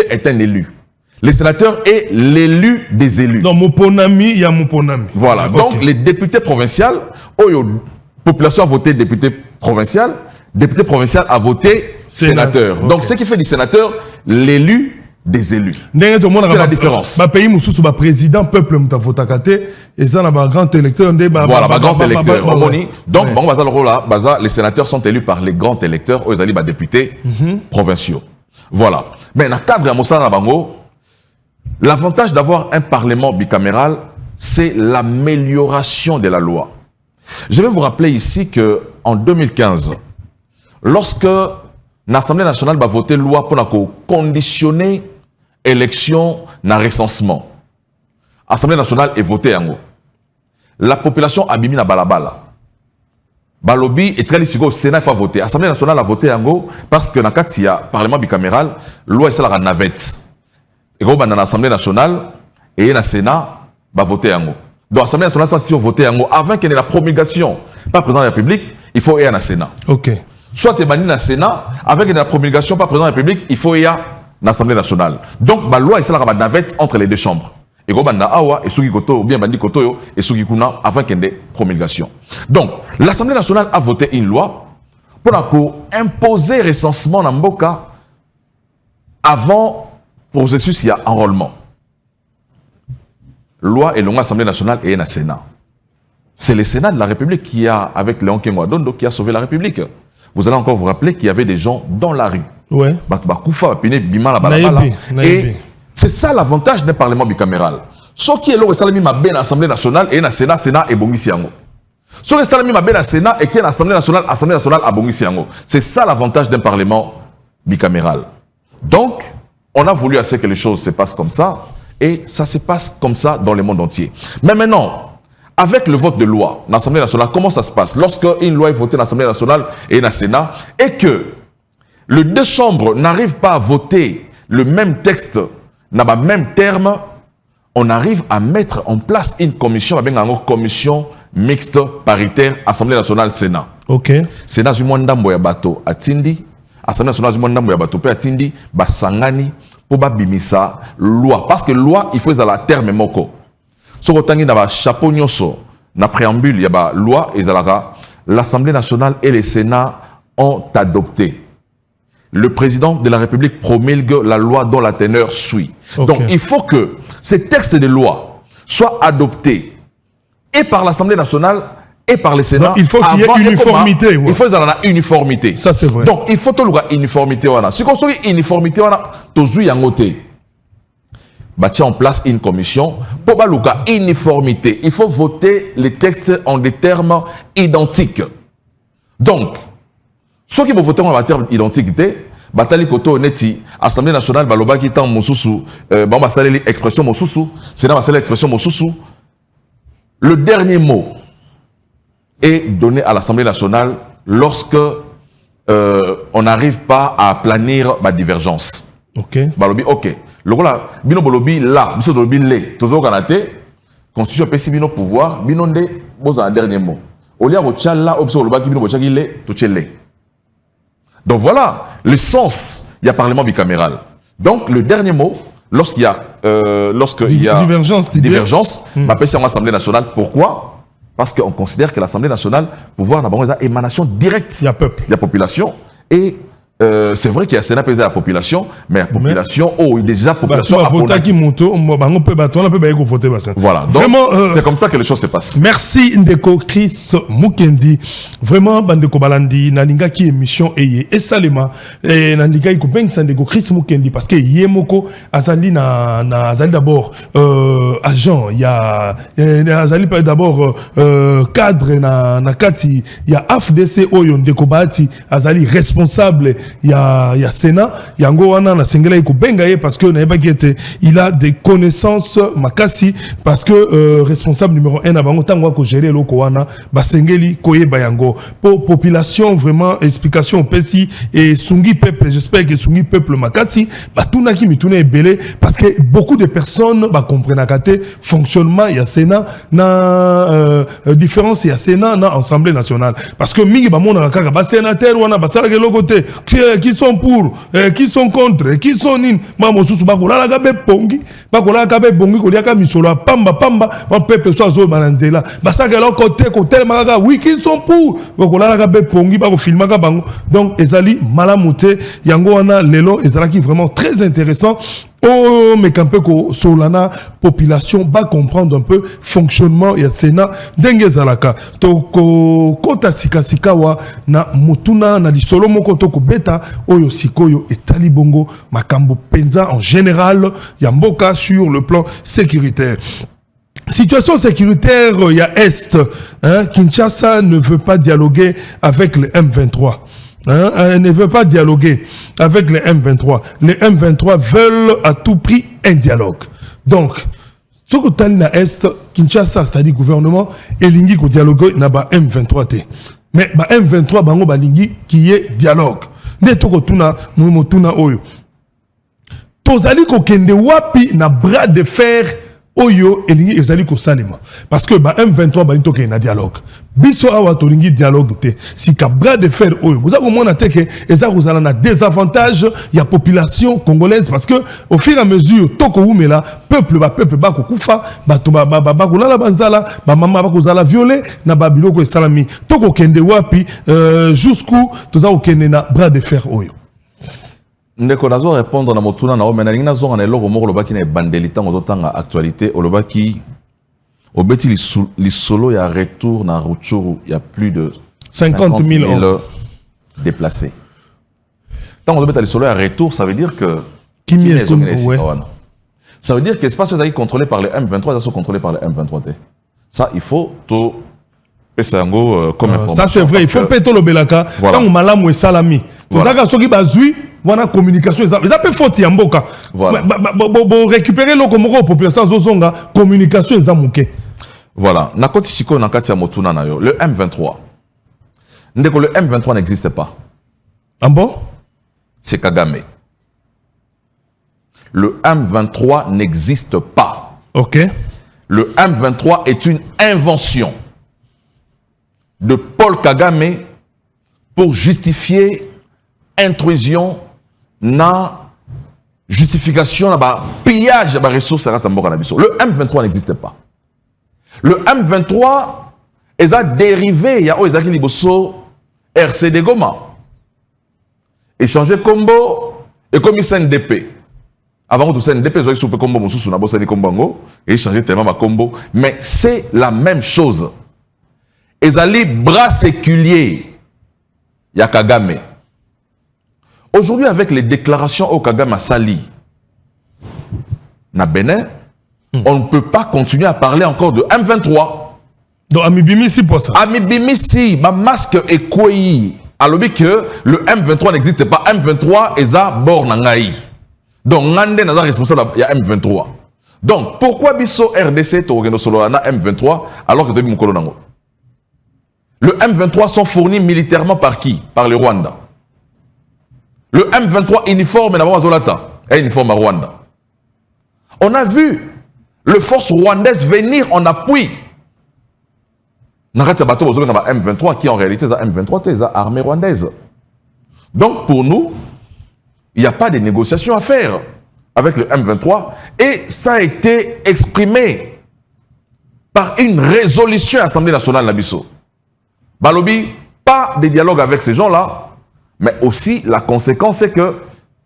est un élu. Les sénateurs est l'élu des élus. Donc, Moponami, il y a Moponami. Voilà. Okay. Donc, les députés provinciaux, la population a voté député provincial a voté sénateur. Donc, ce qui fait du sénateur l'élu des élus. C'est la différence. Le pays où président, peuple, et ça, il y a un grand électeur. Voilà, grand électeur. Donc, les sénateurs sont élus par les grands électeurs, aux députés provinciaux. Voilà. Mais dans le cadre de l'avantage d'avoir un parlement bicaméral, c'est l'amélioration de la loi. Je vais vous rappeler ici qu'en 2015, lorsque l'Assemblée nationale va voter loi pour conditionner l'élection dans le recensement, l'Assemblée nationale est votée en haut. La population a bimi na balabala. Balobi et très au Sénat faut voter. L'Assemblée nationale a voté en haut parce que dans le parlement bicaméral, la loi est la navette. Et quand dans l'Assemblée nationale et le Sénat va voter en haut. Donc l'Assemblée nationale, si on vote en haut, avant qu'il y ait la promulgation par le président de la République, il faut y aller au Sénat. OK. Soit tu es banni dans le Sénat, avec la promulgation par le président de la République, il faut y aller dans l'Assemblée nationale. Donc la loi est la navette entre les deux chambres. Et quand on awa et Sugi Koto, ou bien Bandi Koto, et Sugi Kuna, avant qu'il y ait une promulgation. Donc l'Assemblée nationale a voté une loi pour imposer le recensement dans Mboka avant le processus, il y a enrôlement. Loi et l'Assemblée nationale et le Sénat. C'est le Sénat de la République qui a, avec Léon Kengo Adondo, qui a sauvé la République. Vous allez encore vous rappeler qu'il y avait des gens dans la rue. Ouais. Et c'est ça l'avantage d'un parlement bicaméral. Ce qui est là, c'est l'Assemblée nationale et le Sénat et Bongisiango. Ce qui est là, c'est le Sénat et l'Assemblée nationale à Bongisiango. C'est ça l'avantage d'un parlement bicaméral. Donc, on a voulu assez que les choses se passent comme ça, et ça se passe comme ça dans le monde entier. Mais maintenant, avec le vote de loi, l'Assemblée nationale, comment ça se passe? Lorsque une loi est votée dans l'Assemblée nationale et dans le Sénat, et que les deux chambres n'arrivent pas à voter le même texte, dans le même terme, on arrive à mettre en place une commission, une commission mixte paritaire, Assemblée nationale, Sénat. OK. Sénat, du Mwanda Mboya Bato, à Tindi. Assemblée nationale du Mwanda Mboya Bato, à Tindi, Basangani, pour babimisa loi parce que loi il faut la terme moko. So kotangi na ba chapeau nyoso na préambule il y a ba loi et l'Assemblée nationale et le Sénat ont adopté. Le président de la République promulgue la loi dont la teneur suit. Okay. Donc il faut que ces textes de loi soient adoptés et par l'Assemblée nationale et par le Sénat. Donc, il faut qu'il y ait uniformité. Il faut qu'il y ait uniformité. Ça c'est vrai. Donc il faut que la uniformité. Si on a une uniformité, bâtir en place une commission pour la uniformité. Il faut voter les textes en des termes identiques. Donc, ceux qui vont voter en termes identiques, Batali Koto Neti, Assemblée nationale, Baloba qui est en Moussoussou, expression Moussoussou, Sénat va l'expression Moussoussou. Le dernier mot est donné à l'Assemblée nationale lorsque on n'arrive pas à planir ma divergence. Ok. Balobi, ok. Le voilà, bino bolobi là, biso bolobi le, toujours canate, constitution pesi bino pouvoir, bino nde, boza un dernier mot. Au lieu de là, option boloba qui bino bocha qui le, touche le. Donc voilà le sens, il y a parlement bicaméral. Donc le dernier mot, lorsqu'il y a divergence, ma pesi en Assemblée nationale, pourquoi? Parce qu'on considère que l'Assemblée nationale, pouvoir d'abord une émanation directe de la population et c'est vrai qu'il y a Sénat pesé à la population, mais la population, déjà population voilà, donc c'est comme ça que les choses se passent. Merci Ndeko Chris Mukendi. Vraiment, Bandeko Balandi, Nalinga qui émission et Salema, et Nalinga Iko Beng Ndeko Chris Mukendi, parce que Yemoko, Azali Azali d'abord agent, il y a Azali d'abord cadre na Kati, il y a AFDC Oyo Ndeko Bati, Azali responsable. Il y a Sénat, il y a Ngowana na Sengela Iko Bengaye parce que il a des connaissances makasi parce que responsable numéro 1 à Bango Tangwa ko gérer loko wana ba Sengeli koye bayango pour population vraiment explication pesi et Sungi peuple, j'espère que Sungi peuple makasi ba tuna ki mituna ebele parce que beaucoup de personnes ba comprennent kate fonctionnement il y a Sénat na différence il y a Sénat na Assemblée nationale parce que mingi ba mona kaka ba sénateur wana ba sala ke lokote qui sont pour, qui sont contre, qui sont in. Maman sous bakola la gabe pongi, bakola la gabe pongi koliaka misolo pamba on peuple soit zo bananzela. Basa que l'autre côté magaga oui qui sont pour, bakola la gabe pongi bako filma ka bango. Donc ezali malamute yango wana lelo ezalaki vraiment très intéressant. Oh, mais quand peu solana population va comprendre un peu fonctionnement et Sénat dengue zalaka toko kota sikawa na mutuna na lisolo moko toko beta oyo sikoyo et talibongo makambo penza en général yamboka sur le plan sécuritaire. Situation sécuritaire il y a Est, hein, Kinshasa ne veut pas dialoguer avec le M23. Elle ne veut pas dialoguer avec les M23. Les M23 veulent à tout prix un dialogue. Donc, ce que tu as na Est, Kinshasa, c'est-à-dire gouvernement, et lingi ko dialogue na ba M23 mais ba M23 bango ba lingi qui est dialogue. Ne toko tuna mutuna oyo. Tozali ko kende wapi na bras de fer oyo elingi ezali ko salema parce que ba M23 ba litoke na dialogue biso awa to lingi dialogue te si ka bras de fer oyo vous avez mona te que ezali ko zala na désavantage ya population congolaise parce que au fur et à mesure toko umela peuple ba ko kufa ba to ba ko lala banzala ba mama ba ko zala violer na ba biloko esalami toko kende wapi jusqu'où toza ko kende na bras de fer oyo. Ndeko nazo répondre na motuna na omena ngina zo na eloko moko lobaki na bandelita ngozotanga actualité olobaki obeti li solo ya retour na Rutshuru il y a plus de 50 000 déplacés. Tant on obeti li solo ya retour ça veut dire que ça veut dire que l'espace est contrôlé par les M23 ça sont contrôlés par les M23. Ça il faut tout comme information. Ça c'est vrai, il faut péter le belaka tant on malamu et salami. Pour ça que ceux qui bazui voilà communication ils appellent faute yamboka. Voilà. Récupérer le komoko population zozonga communication ils amuke. Voilà, na koti siko na kati ya motuna na yo, le M23. Ndeko le M23 n'existe pas. Ah bon? C'est Kagame. Le M23 n'existe pas. OK. Le M23 est une invention de Paul Kagame pour justifier intrusion na justification, pillage de ressources. Le M23 n'existait pas. Le M23 est dérivé, il y a RCD Goma. Échangé combo et comme CNDP. Avant tout CNDP, ils ont échangé combo, et échangé tellement ma combo. Mais c'est la même chose. Ils allaient bras séculiers. Il y a Kagame. Aujourd'hui, avec les déclarations au Kagame Sali, na Bénin, on ne peut pas continuer à parler encore de M23. Donc, Amibimisi pour ça. Amibimisi, ma masque est quoi? Alors que le M23 n'existe pas. M23 est à Bornangaï. Donc, Ngande n'est pas responsable, il y a M23. Donc, pourquoi Bisso RDC Torgeno Solana M23 alors que Debi Mukolo Nango? Le M23 sont fournis militairement par qui? Par le Rwanda. Le M23 uniforme est uniforme à Rwanda. On a vu les forces rwandaises venir en appui. M23 qui en réalité est M23, c'est l'armée rwandaise. Donc pour nous, il n'y a pas de négociations à faire avec le M23 et ça a été exprimé par une résolution à l'Assemblée nationale Nabiso. Balobi, pas de dialogue avec ces gens-là, mais aussi la conséquence c'est que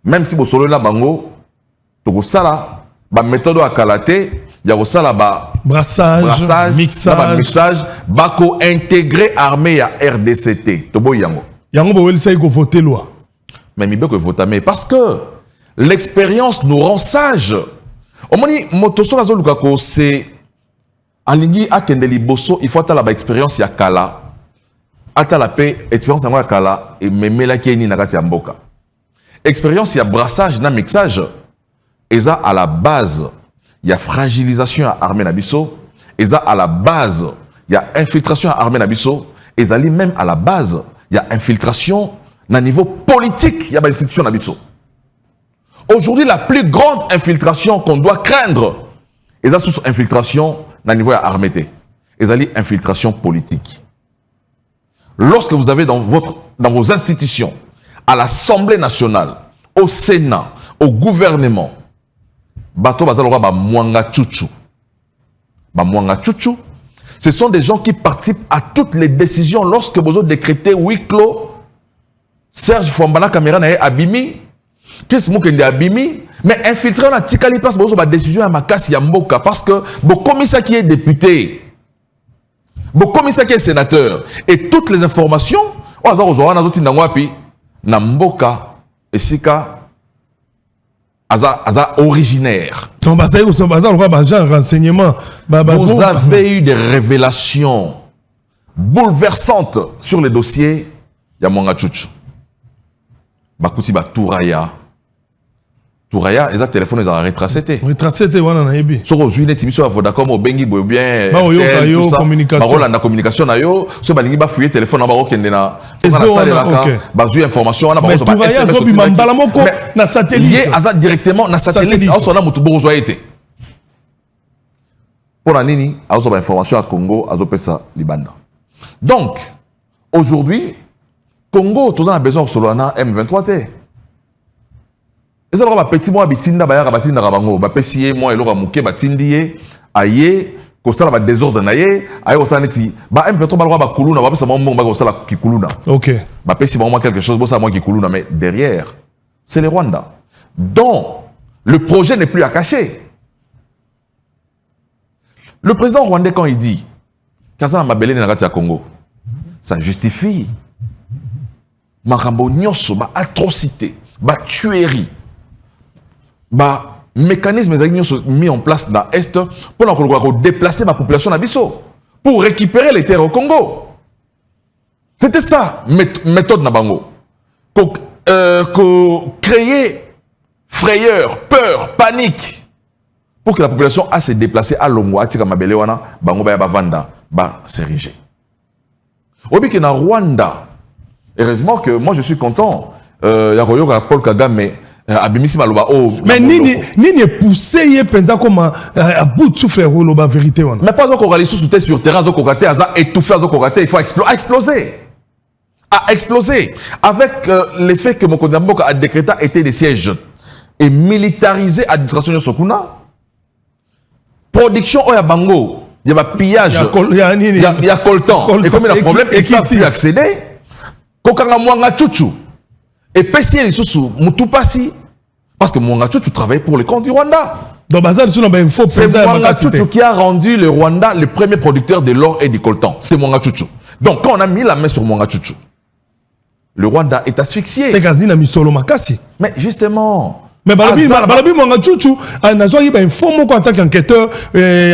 même si vous solo la bango, tout ça la méthode à kalaté, il y a aussi là brassage, mixage, bako intégré armée à RDCT. Tobo yango. Yango bo welisa iko voter loi. Mais mi beko voter mais parce que l'expérience nous rend sages. Omoni motoso la zoluka ko c'est alingi akendeli bosso, il faut ta la expérience ya kala. Ata la paix, expérience ya kala et memela keni nakati ya mboka. Expérience ya brassage na mixage eza à la base. Il y a fragilisation à l'armée Nabiso, et à la base, il y a infiltration à l'armée Nabiso, et même à la base, il y a infiltration à niveau politique, il y a l'institution Nabiso. Aujourd'hui, la plus grande infiltration qu'on doit craindre, et ça sous infiltration à niveau armée, et ça infiltration politique. Lorsque vous avez dans vos institutions, à l'Assemblée nationale, au Sénat, au gouvernement, Bato Bazaloga ba Mwanga Chuchu. Ba Mwanga Chuchu, ce sont des gens qui participent à toutes les décisions lorsque vous avez décrété huis clos. Serge Fombana Caméra n'a abimi. Qu'est-ce que abimi? Mais infiltré on a tikali place pour la décision à Makasi Yamboka parce que le commissaire qui est député, le commissaire qui est sénateur et toutes les informations, on a aujourd'hui Namboka et Sika. Originaire. Vous avez eu des révélations bouleversantes sur les dossiers Yamonga Chuchu. Bakuti ba Touraya. Touraya, les téléphones ils ont retracé. Retracé, wana na yebi. Sur aujourd'hui les timiso à Vodacom au Bengi boy bien. Communication. La communication na yo. So balingi ba fouiller téléphone na ba okende na. Bazu information na ba SMS. Na satellite. Lié directement na satellite. On a mutu bozo été. Pour la nini, a ba information à Congo, a pesa Libanda. Donc aujourd'hui Congo tout a besoin solo na M23 T. Et ça va petit moi bitinda ba ya batinda rabango ba pesier moi eloko muke batindie aye ko sala ba désordre na ye aye ko sala neti ba M23 ba kuluna ba pesa mo ba ko sala kikuluna. OK. Ba pesi moi quelque chose bo ça moi kikuluna mais derrière c'est le Rwanda. Donc le projet n'est plus à cacher. Le président rwandais quand il dit Kazana Mabele na kati ya Congo ça justifie makambo nyonso ba atrocité ba tuerie. Bah, mécanisme mis en place dans l'Est pour déplacer la population à Bisso, pour récupérer les terres au Congo. C'était ça, méthode Nabango. Créer frayeur, peur, panique, pour que la population a se déplacer à Longo, à Tikamabelewana, Bango Baya Bavanda, ba s'ériger. Au but que dans Rwanda, heureusement que moi je suis content, Yakoyoka Paul Kagame, mais ni poussé y pensa comme à bout de souffle la vérité. Mais pas encore aller sous sur terrain, étouffer, il faut exploser. À exploser. Avec l'effet que Mokondamboka a décrété était des sièges. et militariser l'administration de Sokuna. Production au Bango, il y a pillage, il y a coltan. Et comme il y a un problème, ils ne savent plus accéder. Kokanga Mwanga Chuchu. Et Pessi et Sous Moutupasi. Parce que Mwanga Chuchu travaille pour le compte du Rwanda. Donc, c'est Mwanga Chuchu qui a rendu le Rwanda le premier producteur de l'or et du coltan. C'est Mwanga Chuchu. Donc, quand on a mis la main sur Mwanga Chuchu, le Rwanda est asphyxié. C'est Gazina Misolo Makasi. Mais justement. Mais Balabi Mwanga Chuchu, Nazwa Iba informe en tant qu'enquêteur,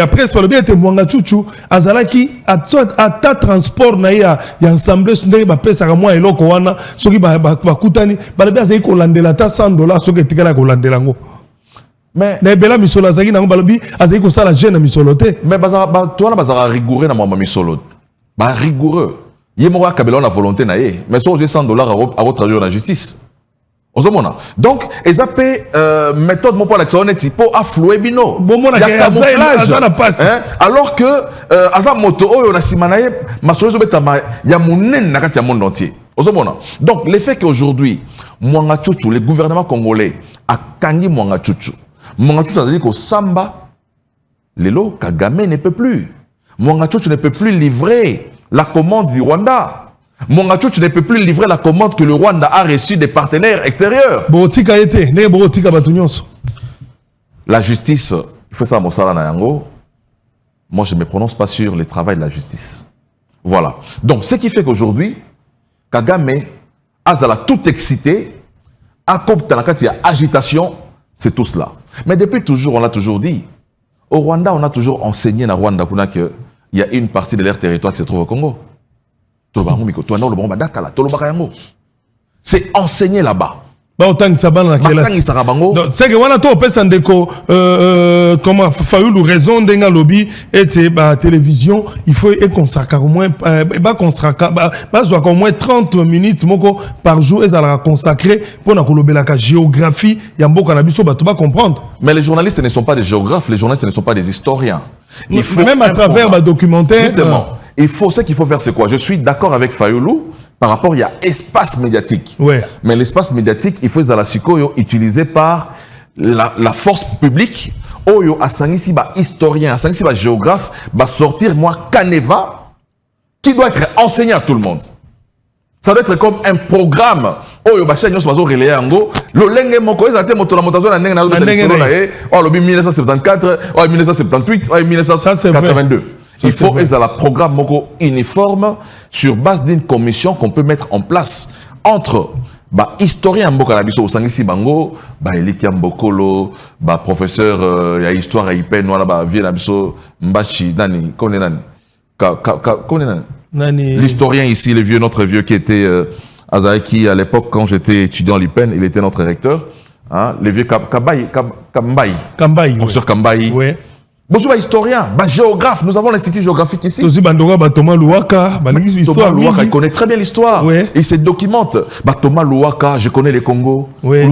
après Balabi était Mwanga Chuchu, Azalaki, à ta transport, na ya ensemble, Sunday Bapesa Ramwa et Lokowana, Soki Bakutani, Balabi Azaki Kolandela, $100, Soki Tikala Kolandelango. Mais Bela Misola Zagi, Balabi Azaki Kosala Gêne Misolote. Mais toi, Bazara rigoureux na Mama Misolo. Rigoureux. Yemora Kabelon la volonté naïe, mais so j'ai $100 à votre traduire la justice. Donc, ils appellent méthode mon pour l'action pour afflouer bino. Il y a camouflage. Alors que Azam moto on a simanaye masolo betama il y a monen na kati monde entier. Donc, l'effet qu'aujourd'hui Mwanga Chuchu, le gouvernement congolais a kangi Mwanga Chuchu. Mwanga Chuchu a dit qu'au Samba, Lelo Kagame ne peut plus. Mwanga Chuchu ne peut plus livrer la commande du Rwanda. Mwanga Chuchu ne peut plus livrer la commande que le Rwanda a reçue des partenaires extérieurs. La justice, il faut ça à Moussala Nayango. Moi, je ne me prononce pas sur le travail de la justice. Voilà. Donc, ce qui fait qu'aujourd'hui, Kagame, Azala tout excité, il y a agitation, c'est tout cela. Mais depuis toujours, on l'a toujours dit. Au Rwanda, on a toujours enseigné à Rwanda qu'il y a une partie de leur territoire qui se trouve au Congo. C'est enseigné là-bas. C'est que on a tout comment Fayoulou raison d'un lobby et la télévision il faut consacrer au moins au moins 30 minutes par jour et ça la consacrer pour la géographie il y a beaucoup d'habitude tu vas comprendre. Mais les journalistes ne sont pas des géographes, les journalistes ne sont pas des historiens. Il faut même à travers le documentaire. Justement, il faut ce qu'il faut faire c'est quoi? Je suis d'accord avec Fayoulou. Par rapport, il y a espace médiatique. Ouais. Mais l'espace médiatique, il faut utilisé par la force publique. Oyo asangisi ba historien, asangisi ba géographe, ba sortir moi Caneva, qui doit être enseigné à tout le monde. Ça doit être comme un programme. Oyo ba chaîne nyonso relayer yango. Lo lenge moko ezate moto na motazo na ndenge na solo na ye. Oh lobi 1974, oh 1978, oh 1982. Il faut un programme uniforme sur base d'une commission qu'on peut mettre en place entre historien Mboka Nabiso Sangisi Bango, Eliki Mbokolo, professeur ya histoire à Ipen, Vie Nabiso Mbachi, Nani, l'historien ici, le vieux, notre vieux qui était Azaïki à l'époque quand j'étais étudiant à l'Ipen, il était notre recteur, hein, le vieux Kambaï, professeur Kambaï. Ouais. Bonjour, historien, géographe, nous avons l'Institut géographique ici. Thomas Louaka, il connaît très bien l'histoire. Ouais. Il se documente. Thomas Louaka, je connais les Congo. Ouais.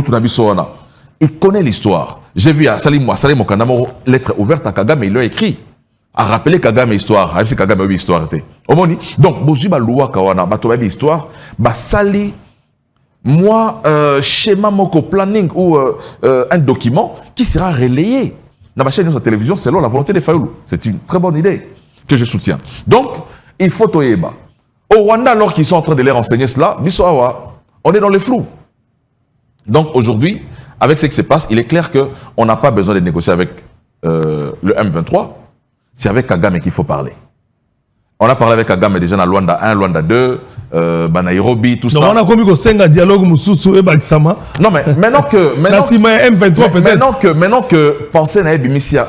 Il connaît l'histoire. J'ai vu à Salim Mokanamo, lettre ouverte à Kagame, il l'a écrit. À rappeler Kagame histoire. À Kagame a eu histoire. Donc, bonjour, Louaka, Thomas histoire. Sali, moi, schéma moko planning ou un document qui sera relayé. Dans ma chaîne de télévision, selon la volonté des Fayoulou. C'est une très bonne idée que je soutiens. Donc, il faut Toyeba. Au Rwanda, alors qu'ils sont en train de les renseigner cela, on est dans le flou. Donc, aujourd'hui, avec ce qui se passe, il est clair qu'on n'a pas besoin de négocier avec le M23. C'est avec Kagame qu'il faut parler. On a parlé avec Kagame déjà dans Luanda 1, Luanda 2, Nairobi, tout ça. On a commis un dialogue Moussoussou et Baksama. Non, mais maintenant que. Maintenant que penser à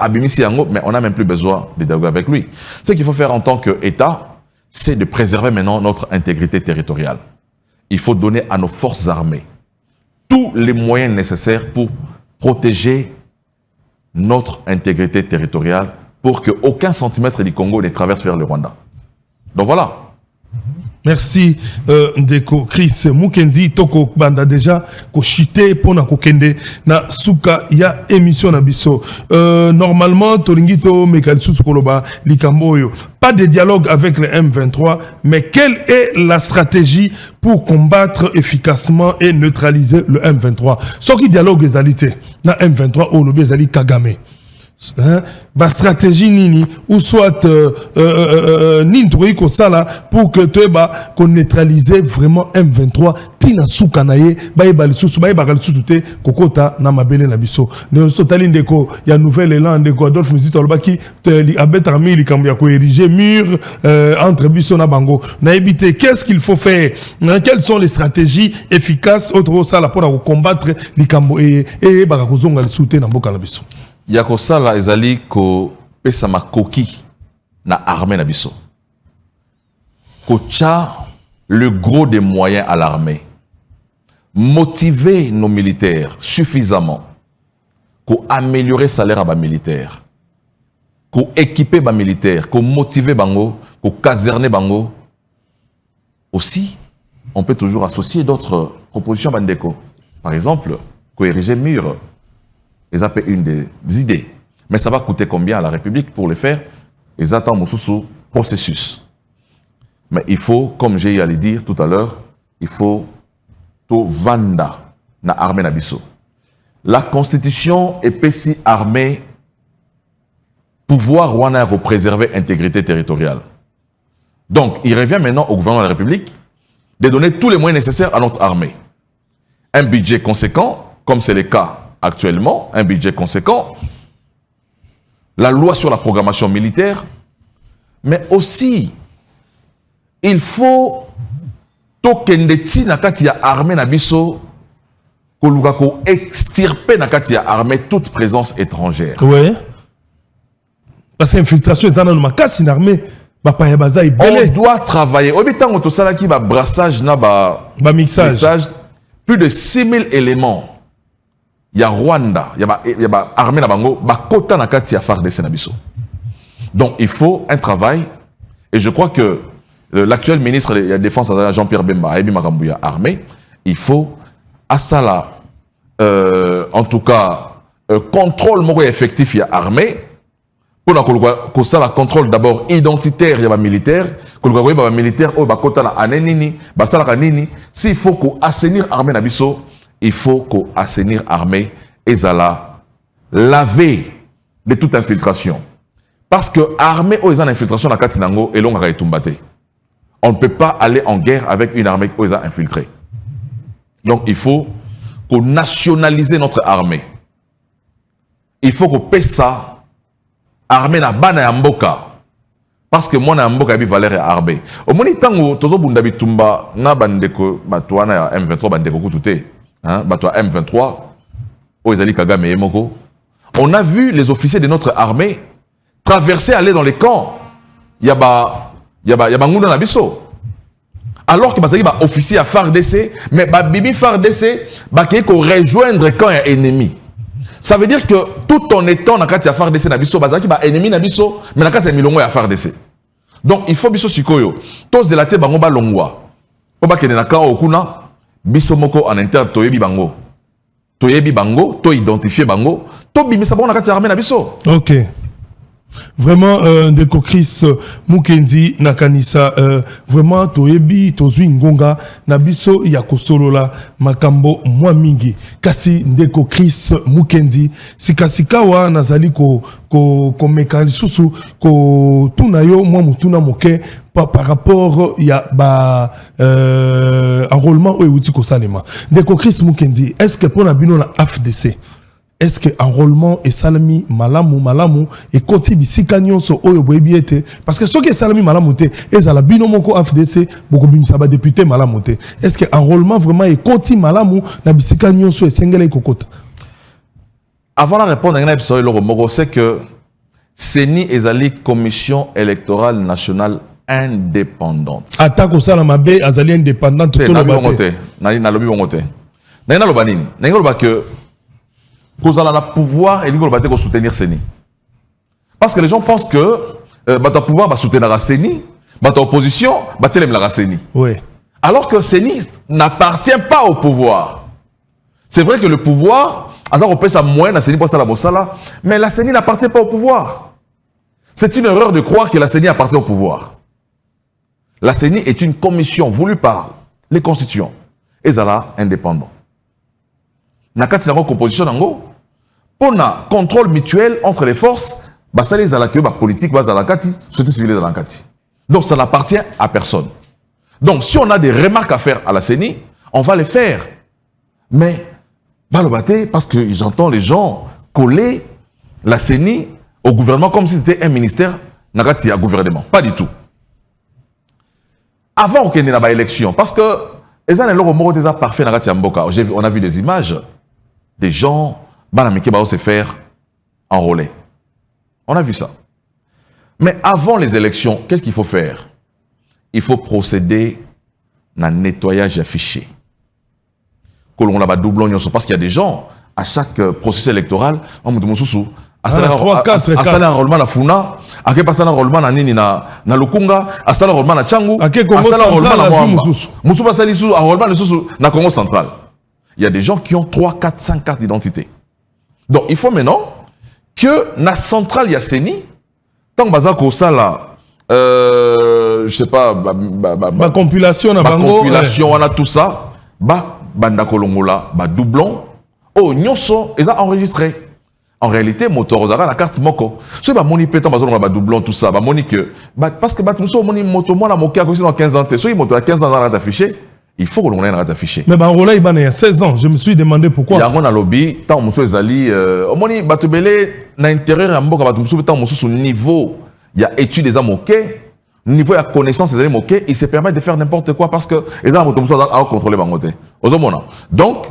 Abimisi Yango, mais on n'a même plus besoin de dialoguer avec lui. Ce qu'il faut faire en tant qu'État, c'est de préserver maintenant notre intégrité territoriale. Il faut donner à nos forces armées tous les moyens nécessaires pour protéger notre intégrité territoriale pour qu'aucun centimètre du Congo ne traverse vers le Rwanda. Donc voilà. Merci Ndeko Chris Mukendi toko banda déjà ko chuté pona ko kende na suka ya émission na biso. Normalement toringito mekalisu koloba likamboyo. Pas de dialogue avec le M23, mais quelle est la stratégie pour combattre efficacement et neutraliser le M23? Ce qui dialogue ezalité na M23 ou lobi ezali Kagame. Ba stratégie nini ou soit nini ko sala pour que tu qu'on neutraliser vraiment M23 tina sukanaye baye balisusu baye bagalisusu te kokota na mabele na biso ne sotali ndeko ya nouvelle élan ndeko Adolphe Muzito lobaki abetarmi likambo ya ko ériger mur entre biso na bango na ebité. Qu'est-ce qu'il faut faire? Quelles sont les stratégies efficaces autre sala pour combattre likambo et bagakozonga lisute na mboka na biso? Yako sala ezali ko pesa makoki na armée na biso. Ko tcha le gros des moyens à l'armée. Motiver nos militaires suffisamment. Ko améliorer salaire à bas militaires. Ko équiper bas militaires, ko motiver bango, ko caserner bango. Aussi, on peut toujours associer d'autres propositions bandeko. Par exemple, ko ériger mur. Ils appellent une des idées. Mais ça va coûter combien à la République pour le faire? Ils attendent mon processus. Mais il faut, comme j'ai eu à le dire tout à l'heure, il faut tout vanda na armée na biso. La constitution est pessi armée pouvoir wana pour préserver l'intégrité territoriale. Donc, il revient maintenant au gouvernement de la République de donner tous les moyens nécessaires à notre armée. Un budget conséquent, comme c'est le cas actuellement, un budget conséquent, la loi sur la programmation militaire, mais aussi, il faut tokendeti nakati ya armée na biso ko extirper nakati ya armée toute présence étrangère. Oui. Parce que l'infiltration est dans le makasi une armée. On doit travailler. Au bitan to salaki ba brassage na ba mixage, plus de 6000 éléments. Il y a Rwanda, il y a armée na bango, ba kota na kati ya FARDC na biso. Donc il faut un travail, et je crois que l'actuel ministre de la Défense Jean-Pierre Bemba a mis armée, il faut à ça là, en tout cas, contrôle moko effectif ya armée, pour que ça la contrôle d'abord identitaire ya militaire, que le militaire au ba kota na anenini, ba sala kanini, s'il faut qu'on assainir armée na biso, il faut qu'on assainir l'armée et la laver de toute infiltration. Parce que l'armée où ils ont infiltration dans Katinango et l'on a retumbate. On ne peut pas aller en guerre avec une armée où ils ont infiltré. Donc il faut qu'on nationalise notre armée. Il faut qu'on paie ça. Armée na bana ya mboka. Parce que moi na mboka bi valeur ya armée. Au moni tango tozo bunda bitumba na bandeko batwana ya M23 bandeko kutute. Hein, M23, Kagame et Moko. On a vu les officiers de notre armée traverser, aller dans les camps. Il y a Nguna Nabiso. Alors que les officiers à FARDC, mais Bibi FARDC, qui rejoindre le camp ennemi. Ça veut dire que tout en étant dans le FARDC Nabiso, qui est ennemi Nabiso, mais dans le cas milongo à FARDC. Donc il faut biso sikoyo. Tous les latés bangoba longwa. Pour que na camp okuna. Biso moko en interne toyebi bango to identifier bango to bimisa bango na kati armée na biso. OK. Vraiment Ndeko Chris Mukendi nakanisa vraiment toyebi tozwi ngonga na biso ya kosolola makambo mwa mingi kasi Ndeko Chris Mukendi sikasikawa nazali ko mekali susu ko tunayo mwa mutuna moke par rapport ya ba enrôlement au outil ko salema. Ndeko Chris Mukendi, est-ce que pour na bino na FDC est-ce que enrôlement et salami malamu et koti bisika nyonso oyo boyebi ete parce que ce qui est salami malamu te ezala bino moko FDC boko bimisa ba député malamu te. Est-ce que enrôlement vraiment et koti malamu na bisika nyonso esengela ikokota? Avant de répondre à l'épisode c'est que CENI ezali commission électorale nationale indépendante. Attaque sala mabe azali indépendante to na bongote na lobi bongote. Na ina loba nini? Na ina loba que vous allez avoir pouvoir et vous allez soutenir CENI. Parce que les gens pensent que le pouvoir va soutenir CENI, Bata opposition, batelem la CENI. Oui. Alors que CENI n'appartient pas au pouvoir. C'est vrai que le pouvoir, alors on peut sa moyenne à CENI pour ça la bossala, mais la CENI n'appartient pas au pouvoir. C'est une erreur de croire que la CENI appartient au pouvoir. La CENI est une commission voulue par les constituants. Et ça là, indépendant. Nakati na composition nango, pour un contrôle mutuel entre les forces, ça les alakio, politique, société civile dans l'encati. Donc ça n'appartient à personne. Donc si on a des remarques à faire à la CENI, on va les faire. Mais, parce que j'entends les gens coller la CENI au gouvernement comme si c'était un ministère nakati à gouvernement. Pas du tout. Avant qu'il y ait une élection, parce que on a vu des images des gens qui vont se faire enrôler. On a vu ça. Mais avant les élections, qu'est-ce qu'il faut faire? Il faut procéder à un nettoyage affiché. Parce qu'il y a des gens, à chaque processus électoral, on me demande à ça un enrôlement na Funa, à quel passage un enrôlement na Nini na Lukunga, à ça un enrôlement na Tchangu, à ça un enrôlement na Mwamba. Moussou passali sous enrôlement na Congo central. Il y a des gens qui ont 3, 4, 5 cartes d'identité. Donc il faut maintenant que na centrale ya CENI, tant que baza ko sala je sais pas ba compilation na bango, compilation on a tout ça, banda kolongola, doublon, oh nyonso ils ont enregistré. En réalité, moto rozara la carte moko. Ce ba moni pétant bazon ba doublon tout ça, ba moni que parce que nous sommes moni moto moi la moki a dans 15 ans, so moto à 15 ans dans affiché, il faut que l'on ait affiché. Mais ba rola il y a 16 ans, je me suis demandé pourquoi. Il y a un lobby, tant muso ezali moni batubele na intérieur ya mboka batu muso tant muso son niveau, il y a études des amoké, niveau ya connaissance des amoké, il se permet de faire n'importe quoi parce que les moto muso a contrôler bangoté. Ozomona. Donc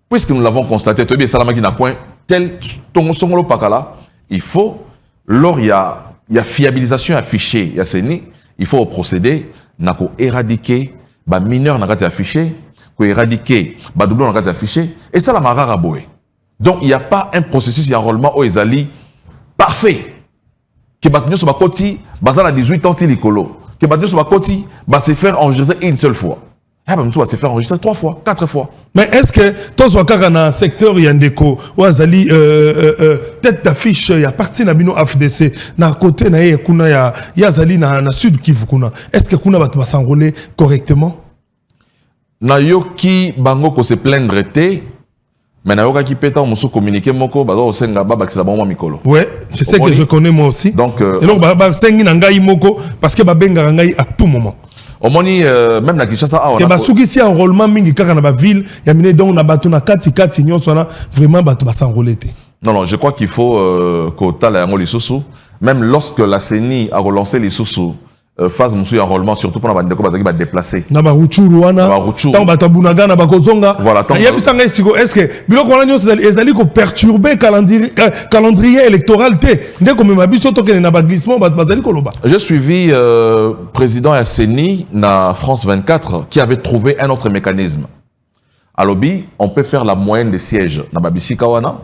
puisque nous l'avons constaté, tu bien salama qui n'a point tel ton songolo pakala, il faut, lors il y a fiabilisation affichée, il y a CENI, il faut procéder, n'a éradiquer, mineur n'a pas affiché, éradiquer, doublon n'a pas affiché, et ça la marara boé. Donc il n'y a pas un processus d'enrôlement au Ezali parfait. Que batnu sur ma côté, basal à 18 ans tilikolo, que batnu sur ma côté, se faire enregistrer une seule fois. Ah, ben, va se faire enregistrer 3 fois, 4 fois. Mais est-ce que, toi, dans le secteur Yandeko, ou Azali, tête d'affiche, il y a parti de la FDC, na côté, il y a Azali, na sud Kivu, est-ce que Kuna va s'enrôler correctement? Na yoki bango ko se plaindre te, mais na yoka ki peta on se communiquer moko, bazo senga baba ki la bomba mikolo. Ouais, c'est ça que je connais moi aussi. Donc, et donc, baba sengi nangai moko, parce que babenga nangai à tout moment. Omoni même na Kinshasa a on a basuki si enrôlement mingi kaka na ba ville ya mine donc na batu na kati nyonso na vraiment batu ba s'enrôler té. Non, je crois qu'il faut que tala yango lisusu même lorsque la CENI a relancé lisusu phase musu enrôlement surtout pour na bandeko bazaki ba déplacer. Na ba ruchuru wana. Tant batu bunaga na ba kozonga. Voilà, tant. Yebisanga siko est-ce que biloko wana nyonso ezali ko perturber calendrier électoral té ndeko mema biso tokene na ba glissement bazali ko loba. J'ai suivi président ya CENI na France 24 qui avait trouvé un autre mécanisme. À lobby, on peut faire la moyenne des sièges na babisika wana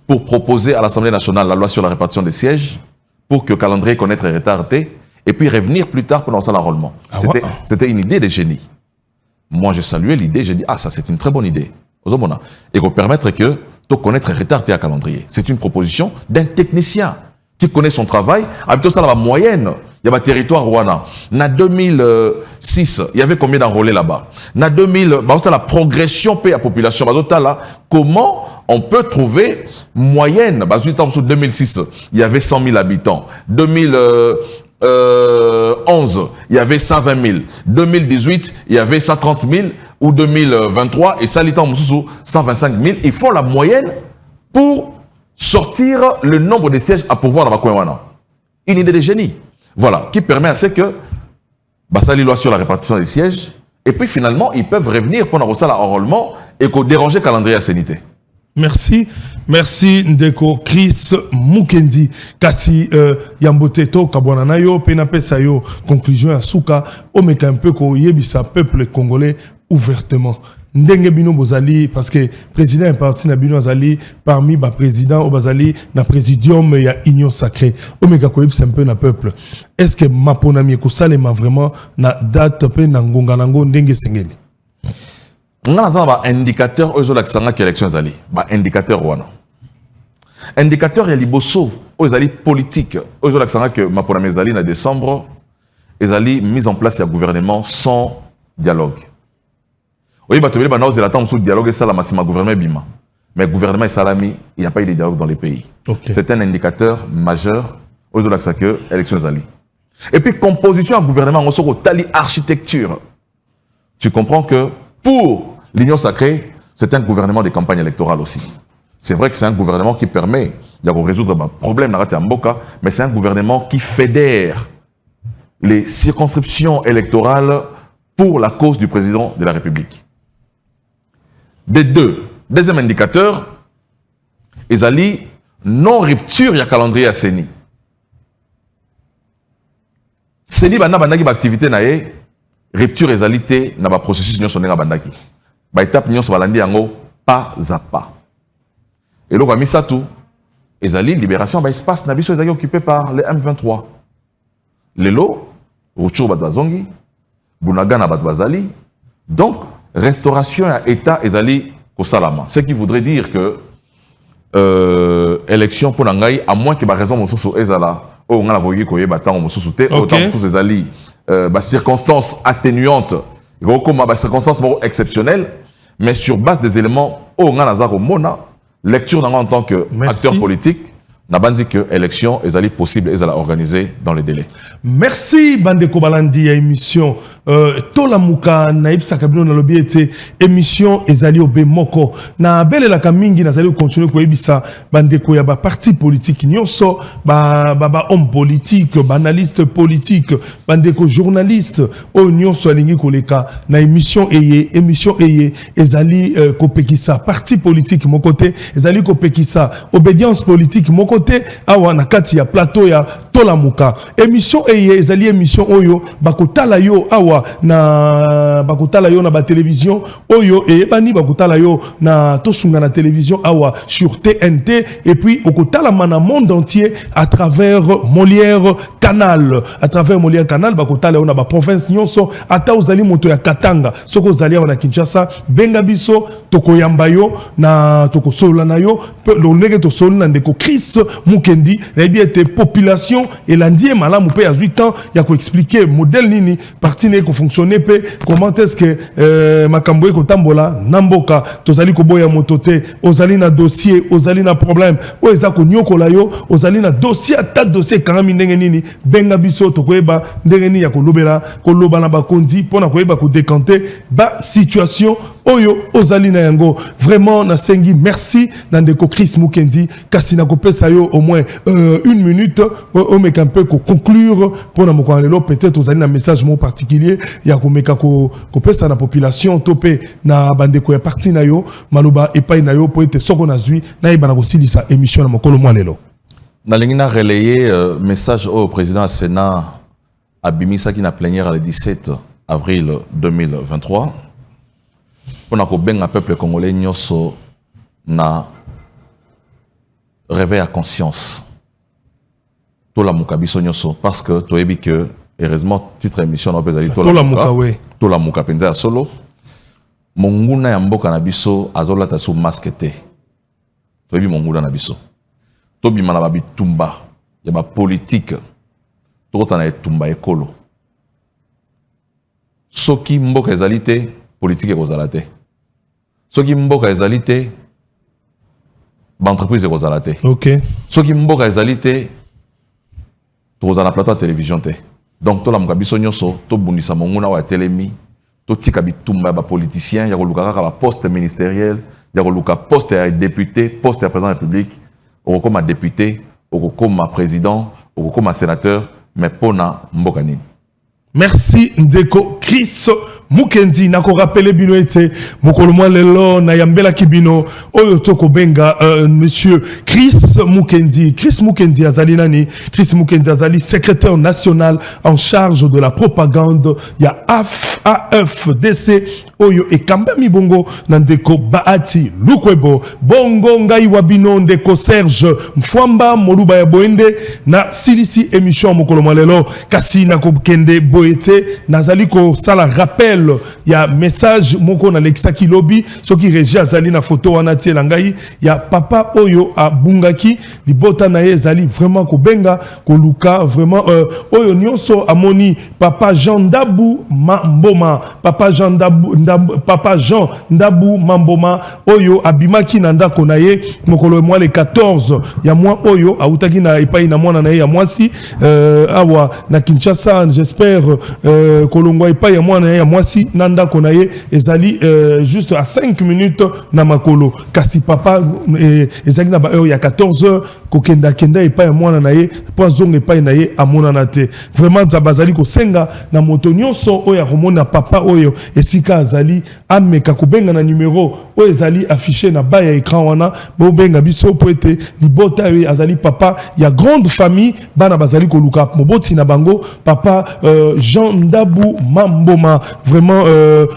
pour proposer à l'Assemblée nationale la loi sur la répartition des sièges pour que le calendrier connaisse retardé et puis revenir plus tard pour lancer l'enrôlement. C'était une idée de génie. Moi, j'ai salué l'idée, j'ai dit, ah, ça c'est une très bonne idée. Et pour permettre que tu connaître retardé à calendrier. C'est une proposition d'un technicien qui connaît son travail. Habituellement, ça, la moyenne, il y a un territoire rwanda. En 2006, il y avait combien d'enrôlés là-bas? En 2000, c'est la progression de la population. Comment on peut trouver moyenne? En 2006, il y avait 100 000 habitants. 2011, il y avait 120 000. 2018, il y avait 130 000. Ou 2023, et ça, il y a 125 000. Il faut la moyenne pour sortir le nombre de sièges à pouvoir dans la Kouéwana. Une idée de génie. Voilà, qui permet à ce que ça loi sur la répartition des sièges, et puis finalement, ils peuvent revenir pendant ça l'enrôlement et qu'on dérange le calendrier à sanité. Merci, merci Ndeko Chris Mukendi kasi Yamboteto kabwana yo penapesa yo conclusion ya suka omeka un peu ko yebisa peuple congolais ouvertement. ndenge bino bozali parce que président est parti na bino azali parmi ba président ou bazali na présidium ya union sacrée omeka ko un peu na peuple est-ce que maponami ko salema vraiment na date pe na ngonga nango ndenge sengeli nga na ba indicateur ozo la kisanga ki élection zali ba indicateur wana indicateur ya liboso ozali politique ozo la kisanga que maponami zali na décembre ezali mise en place ya gouvernement sans dialogue. Oui, bah tu veux dire, c'est sous dialogue et ça, la gouvernement bima. Mais le gouvernement est salami, il n'y a pas eu de dialogue dans les pays. Okay. C'est un indicateur majeur au-delà de ça que élections ali. Et puis composition à gouvernement, on sort au tali architecture. Tu comprends que pour l'Union sacrée, c'est un gouvernement de campagne électorale aussi. C'est vrai que c'est un gouvernement qui permet de résoudre les problèmes dans Mboka, mais c'est un gouvernement qui fédère les circonscriptions électorales pour la cause du président de la République. Des deux. Deuxième indicateur, ils allaient non-rupture il y a calendrier à Seni. Seni bana bandaki ba activité nae rupture ezalité na ba processus nyonso ndenge bandaki. Ba étape nyonso balandi yango pas à pas. Et donc ami ça tout, ezali libération ba espace na biso ezali occupé par les M23. Lelo, rupture badazongi, bunaga na bazali. Donc restauration à État ezali kosalama. Ce qui voudrait dire que élection pour Nangaï, à moins que ma raison mosusu ezala o ngala koyi koye batang mosusu te autant mosusu ezali circonstances atténuantes comme ba circonstances exceptionnelles mais sur base des éléments o ngala za ko mona lecture en tant que acteur politique. N'a pas dit que l'élection est possible et organisée dans les délais. Merci Bandeko Balandi à émission Tola Muka Naïb Sakabino na lobby était émission ezali obe moko na belle la kamingi na zali continuer ko ebisa Bandeko ya ba parti politique nyonso ba homme politique ba analyste politique Bandeko journaliste o nyonso alingi koleka na émission eye ezali kopekisa parti politique mon côté ezali kopekisa obédience politique mon côté awa na kati ya plateau ya Tola Muka émission ezali émission oyo bakotala yo awa na bakotala yo na ba télévision oyo bani bakotala yo na tosunga na télévision awa sur TNT et puis okotala mana monde entier à travers Molière Canal bakotala yo na ba province nyonso ata ozali moto ya Katanga soko ozali na Kinshasa benga biso tokoyamba yo na tokosola na yo lo ndenge tosola na ndeko Chris Mukendi na bien population et lundi malamu pe à 8 ans ya ko expliquer modèle nini parti ne ko fonctionner pe comment est-ce que makambo ko tambola namboka tozali ko boya motote ozali na dossier ozali na problème o eza ko nyokola yo ozali na dossier ata dossier kangami ndenge nini benga biso to koyeba ndenge nini ya ko loba na bakonzi pona koyeba ko décanter ba situation oyo ozali na yango vraiment na sengi merci na ndeko Chris Mukendi kasi na ko pesa yo au moins 1 minute on met un peu conclure pour na mokanelo peut-être ozali na message mo particulier ya ko meka ko pesa na population topé na bandeko ya parti na yo maloba epai na yo po ete soko na zui na ibana ko silisa émission na mokolo mwanelo na lingina relayer message au président du Sénat abimisa qui na plénière le 17 avril 2023 pour ko benga peuple congolais nyonso na réveil à conscience Tola Muka biso nyonso parce que toyebi que heureusement titre émission na bezali Tola Muka we Tola Muka penza solo monguna ya mboka na biso azolata sous masque te toyebi monguna na biso tobi mana ba bitumba ya ba politique tokota na etumba ekolo soki mboka ezali te politique ekozala te soki mboka ezali te ba entreprise ekozala te OK soki mboka ezali te tozala na plateau de télévision te donc Tola Muka biso nyonso tobundisa monguna wa telemi totika bitumba ba politicien ya koluka kaka ba poste ministériel ya koluka poste ya député poste ya président de la République okokoma député okokoma président okokoma sénateur mais pona mboka nini. Merci Ndeko Chris Mukendi nako rappelé bino ete mokolo mwa lelo na yambela kibino oyo toko benga monsieur Chris Mukendi azali nani Chris Mukendi azali secrétaire national en charge de la propagande ya AFDC oyo ekambami bongo na ndeko Bahati Lukwebo bongo ngai wabino ndeko Serge Mfwamba moluba ya boende na silisi émission mokolo malelo kasi na kokende boete nazali ko sala rappel ya message moko na Lexaki Lobby soki regia azali na photo wana tiela ngai ya papa oyo abungaki libota na ye ezali vraiment ko benga ko luka vraiment oyo nyonso amoni papa Jean Ndabu Mamboma papa Jean Ndabu Mamboma oyo abimaki na ndako na ye mokolo mwa le 14 ya mwa oyo autaki na epai na mwana na ye ya mwasi awa na Kinshasa j'espère kolongwa epai ya mwana na ye ya mwasi na ndako na ye ezali juste à 5 minutes na makolo kasi papa ezali na ba heure ya 14h kokenda kenda epai ya mwana na ye po zonga epai na ye amona na te vraiment za bazali ko senga na moto nyonso oyo akomona papa oyo esika azali ameka kubenga na numéro oyo ezali affiché na bas ya écran wana bo benga biso po ete libota oyo azali papa ya grande famille bana bazali ko luka moboti na bango papa Jean Ndabu Mamboma vraiment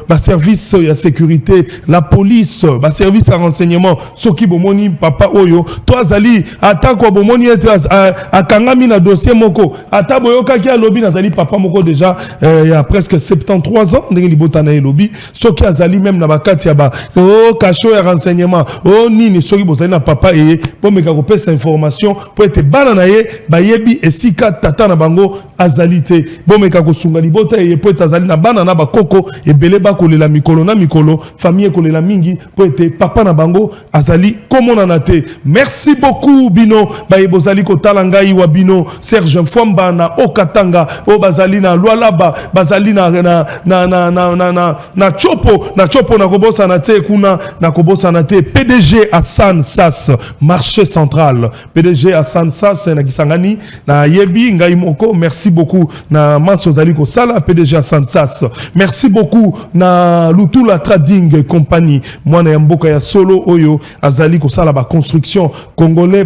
ba service ya sécurité la police ba service à renseignement soki bomoni papa oyo to azali atako bomoni ete akangami na dossier moko ata boyoka ki alobi nazali papa moko déjà il y a presque 73 ans ndenge libota na lobby soki azali même na bakati ya ba cachot ya renseignement nini soki bozali na papa eye bomeka ko pesa information po ete bana na ye bayebi esika tata na bango azali te bomeka ko sunga libota eye po ete azali na bana na bakoko ebele bakolela mikolo na mikolo famille kolela mingi po ete papa na bango azali komona na te. Merci beaucoup bino baye bozali kotala ngai wa bino Serge Mfwamba na Okatanga o bazali na Lualaba bazali na chopo na kobosa na te kuna na kobosa na te PDG Hassan Sass marché central PDG Hassan Sass na Kisangani na yebi ngai moko merci beaucoup na maso zali ko sala PDG Hassan Sass merci beaucoup na Lutula Trading Company mwana ya mboka ya solo oyo azali ko sala ba construction congolais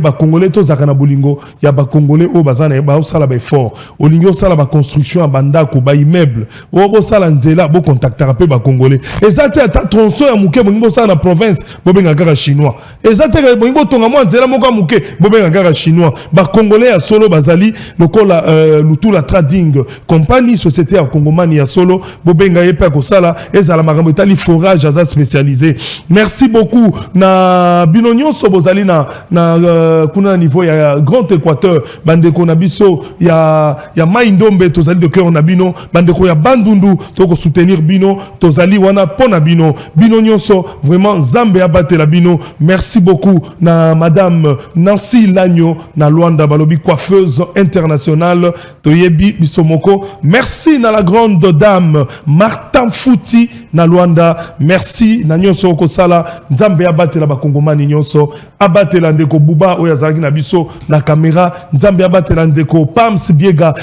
to zakana bolingo ya ba congolais o bazana ba sala ba effort olingo sala ba construction ya bandako ba immeuble o bo sala nzela bo contactera pe ba congolais ezate ata tronçon ya muke bo sala na province bo benga kaka chinois ezate bo tonga mwa nzela moko muke bo benga kaka chinois ba congolais ya solo bazali lokola Lutula Trading Company société ya congomani ya solo bo benga yepa ko sala ezala makambo etali forage aza spécialisé. Merci beaucoup na bino nyonso bozali na kuna niveau ya Grand Équateur bandeko na biso ya Maindombe tozali de cœur na bino bandeko ya Bandundu toko soutenir bino tozali wana pona bino nyonso vraiment Zambe abate la bino. Merci beaucoup na madame Nancy Lagno na Luanda balobi coiffeuse internationale toyebi bisomoko. Merci na la grande dame Martin Fouti na Luanda. Merci na nyonso ko sala Nzambe abate la bakongomani nyonso abate la ndeko Buba oyo azalaki na biso na caméra Nzambe abate la ndeko Pams Biega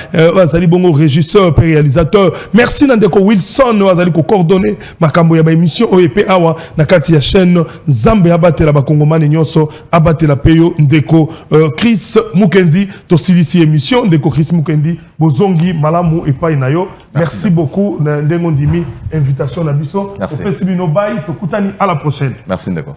azali bongo régisseur et réalisateur. Merci na ndeko Wilson azali ko coordonner makambo ya ba émission OEP awa na kati ya chaîne Nzambe abate la bakongomani nyonso abate la peyo ndeko Chris Mukendi to silisi émission ndeko Chris Mukendi bozongi malamu epai na yo. Merci beaucoup na ndengo ndimi invitation na biso. Merci. Opesi bino bai tokutani à la prochaine. Merci ndeko.